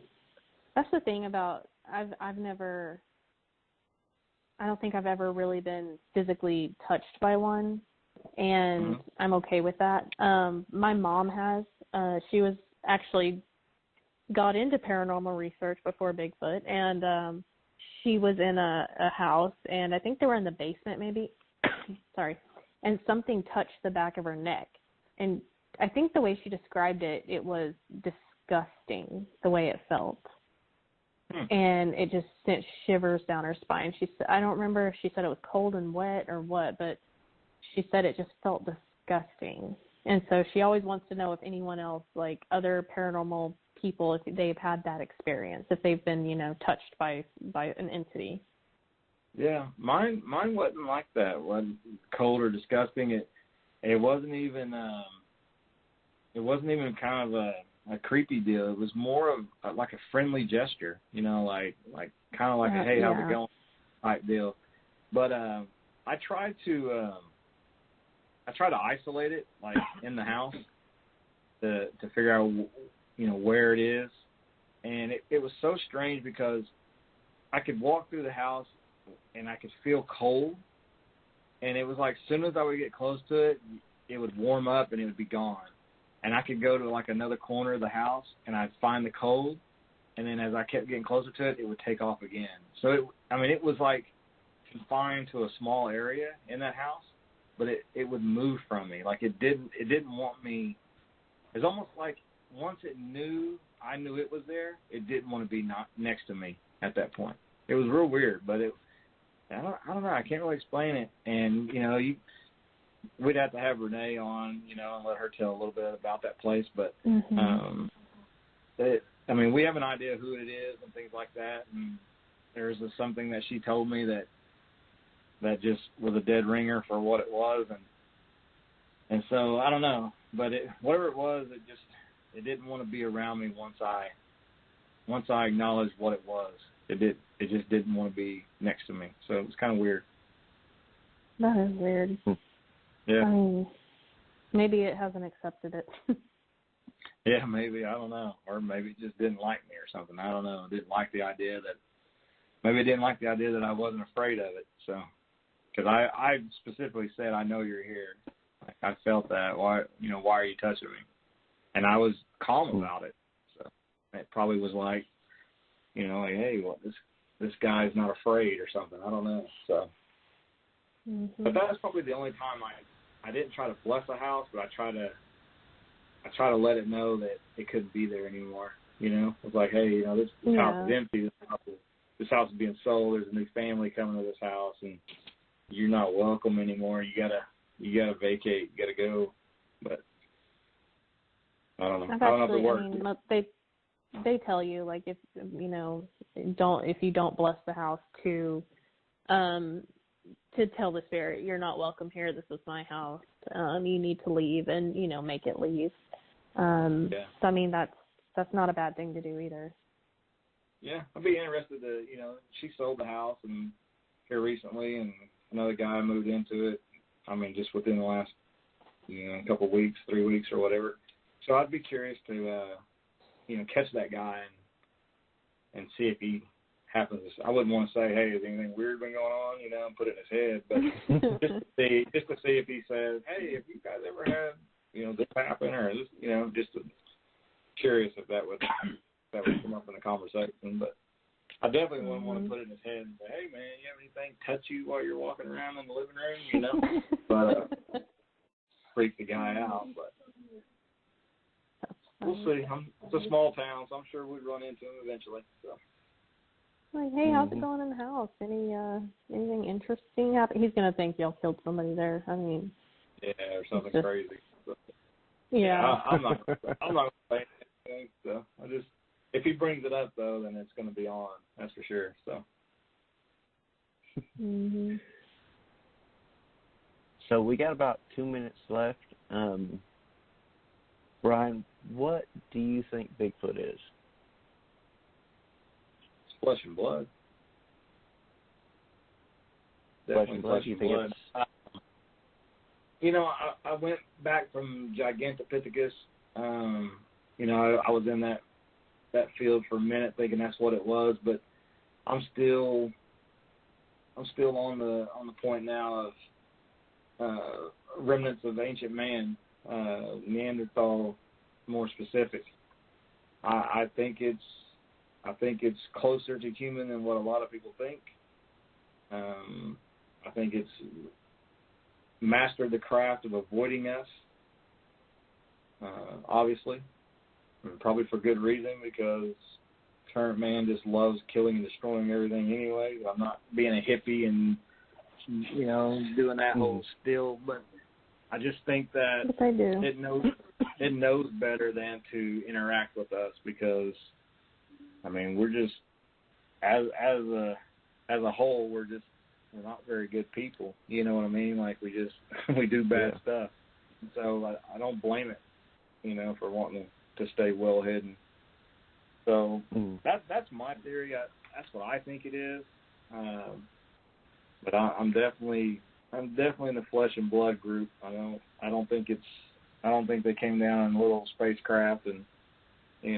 Speaker 3: that's the thing about I don't think I've ever really been physically touched by one, and I'm okay with that. My mom has. She was actually got into paranormal research before Bigfoot, and she was in a house, and I think they were in the basement maybe. Sorry. And something touched the back of her neck. And I think the way she described it, it was disgusting, the way it felt. And it just sent shivers down her spine. She said, I don't remember if she said it was cold and wet or what, but she said it just felt disgusting. And so she always wants to know if anyone else, like other paranormal people, if they've had that experience, if they've been, touched by an entity.
Speaker 2: Yeah, mine wasn't like that. It wasn't cold or disgusting. It wasn't even kind of a creepy deal. It was more of like a friendly gesture, like kind of like a hey, how's it going type deal. But I tried to isolate it, like in the house, to figure out where it is, and it was so strange because I could walk through the house and I could feel cold, and it was like as soon as I would get close to it, it would warm up and it would be gone. And I could go to like another corner of the house and I'd find the cold, and then as I kept getting closer to it, it would take off again. So it was like confined to a small area in that house, but it would move from me. Like it didn't want me. It's almost like once it knew I knew it was there, it didn't want to be not next to me at that point. It was real weird, but I don't know. I can't really explain it. And, we'd have to have Renee on, and let her tell a little bit about that place. But, we have an idea who it is and things like that. And there's something that she told me that just was a dead ringer for what it was. And so I don't know. But whatever it was, it didn't want to be around me once I acknowledged what it was. It just didn't want to be next to me. So it was kind of weird.
Speaker 3: That is weird.
Speaker 2: Yeah.
Speaker 3: I mean, maybe it hasn't accepted it.
Speaker 2: Yeah, maybe. I don't know. Or maybe it just didn't like me or something. I don't know. It didn't like the idea maybe they didn't like the idea that I wasn't afraid of it. So, because I specifically said, I know you're here. Like, I felt that. Why are you touching me? And I was calm about it. So it probably was like, like, hey, well, this guy's not afraid or something. I don't know. So, but that was probably the only time I didn't try to bless a house, but I try to let it know that it couldn't be there anymore. It's like, hey, this house is empty. This house is being sold. There's a new family coming to this house, and you're not welcome anymore. You gotta vacate. You gotta go. But I don't know. I don't know if it works.
Speaker 3: They tell you, like, if you don't bless the house to tell the spirit you're not welcome here. This is my house. You need to leave, and make it leave. So I mean that's not a bad thing to do either.
Speaker 2: Yeah, I'd be interested to, she sold the house and here recently, and another guy moved into it. I mean, just within the last, couple of weeks, 3 weeks or whatever. So I'd be curious to, catch that guy and see if he happens. I wouldn't want to say, hey, has anything weird been going on, and put it in his head, but just to see if he says, hey, have you guys ever had, this happen, or this, just curious if that would come up in the conversation. But I definitely wouldn't want to put it in his head and say, hey, man, you have anything touch you while you're walking around in the living room, but freak the guy out. But we'll see. It's a small town, so I'm sure we'd run into him eventually. So.
Speaker 3: Like, hey, how's it going in the house? Anything interesting happen? He's gonna think y'all killed somebody there. I mean,
Speaker 2: yeah, or something crazy. But,
Speaker 3: yeah,
Speaker 2: I'm not gonna say anything. So if he brings it up though, then it's gonna be on. That's for sure. So.
Speaker 1: So we got about 2 minutes left. Brian, what do you think Bigfoot is?
Speaker 2: Flesh and blood.
Speaker 1: Flesh and blood. You think it's...
Speaker 2: I went back from Gigantopithecus. I was in that field for a minute thinking that's what it was, but I'm still on the point now of remnants of ancient man, Neanderthal, more specific. I think it's closer to human than what a lot of people think. I think it's mastered the craft of avoiding us, obviously, and probably for good reason, because current man just loves killing and destroying everything anyway. I'm not being a hippie and, doing that whole still, but I just think that it knows better than to interact with us, because I mean, we're just as a whole, we're not very good people. You know what I mean? Like, we do bad stuff. So I don't blame it, for wanting to stay well hidden. So that's my theory. That's what I think it is. But I'm definitely in the flesh and blood group. I don't think they came down in little spacecraft and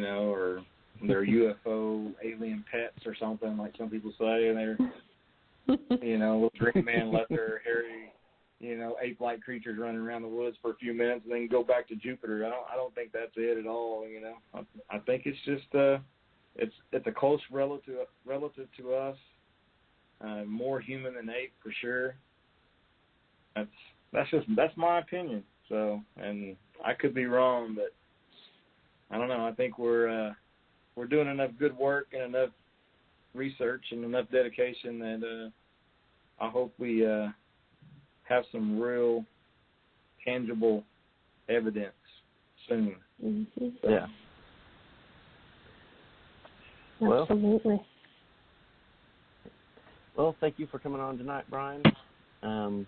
Speaker 2: or they're UFO alien pets or something, like some people say, and they're little green man left their hairy ape-like creatures running around the woods for a few minutes and then go back to Jupiter. I don't think that's it at all. I think it's just it's a close relative to us, more human than ape for sure. That's my opinion. So, and I could be wrong, but I don't know. I think we're doing enough good work and enough research and enough dedication that I hope we have some real tangible evidence soon.
Speaker 3: Mm-hmm.
Speaker 1: Yeah.
Speaker 3: Absolutely.
Speaker 1: Well, thank you for coming on tonight, Brian.
Speaker 2: No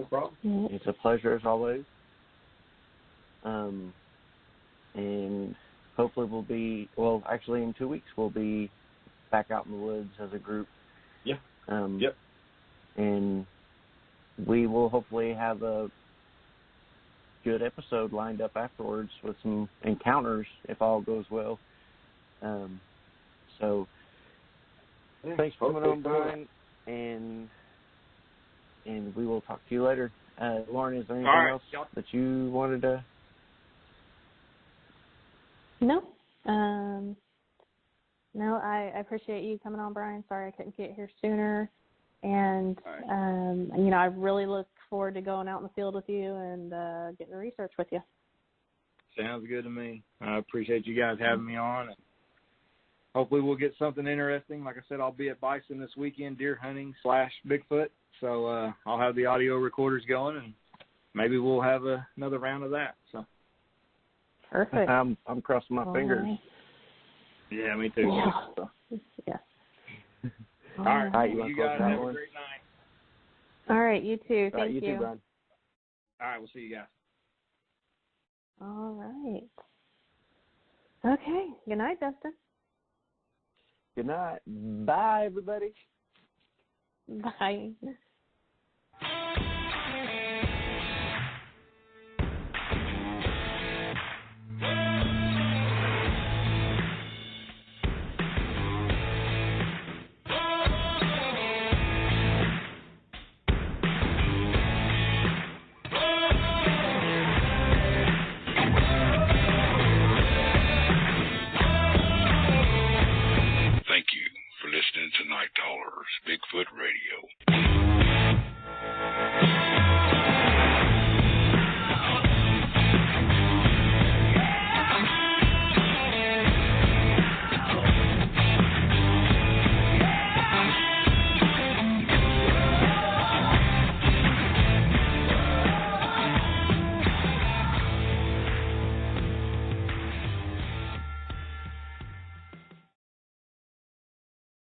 Speaker 2: problem.
Speaker 1: It's a pleasure as always. And hopefully actually in 2 weeks we'll be back out in the woods as a group.
Speaker 2: Yeah.
Speaker 1: Yep. And we will hopefully have a good episode lined up afterwards with some encounters if all goes well. So Thanks for coming on,
Speaker 2: cool.
Speaker 1: Brian, and we will talk to you later. Lauren, is there anything
Speaker 2: right,
Speaker 1: else
Speaker 2: y'all.
Speaker 1: that you wanted to?
Speaker 3: No. No, I appreciate you coming on, Brian. Sorry I couldn't get here sooner. And,
Speaker 2: Right.
Speaker 3: I really look forward to going out in the field with you and getting the research with you.
Speaker 2: Sounds good to me. I appreciate you guys having me on. And hopefully we'll get something interesting. Like I said, I'll be at Bison this weekend, deer hunting / Bigfoot. So I'll have the audio recorders going, and maybe we'll have another round of that. So
Speaker 3: Perfect.
Speaker 1: I'm crossing my fingers.
Speaker 3: Right.
Speaker 2: Yeah, me too.
Speaker 3: Yeah.
Speaker 2: So.
Speaker 3: Yeah.
Speaker 2: All right.
Speaker 1: All right, you want
Speaker 2: You
Speaker 1: to close
Speaker 2: guys
Speaker 1: it out,
Speaker 2: have a
Speaker 1: Lauren?
Speaker 2: great night.
Speaker 3: All right, you too.
Speaker 1: All right,
Speaker 3: Thank
Speaker 1: you too, Brian.
Speaker 2: All right, we'll see you guys.
Speaker 3: All right. Okay. Good night, Dustin.
Speaker 1: Good night. Bye, everybody.
Speaker 3: Bye.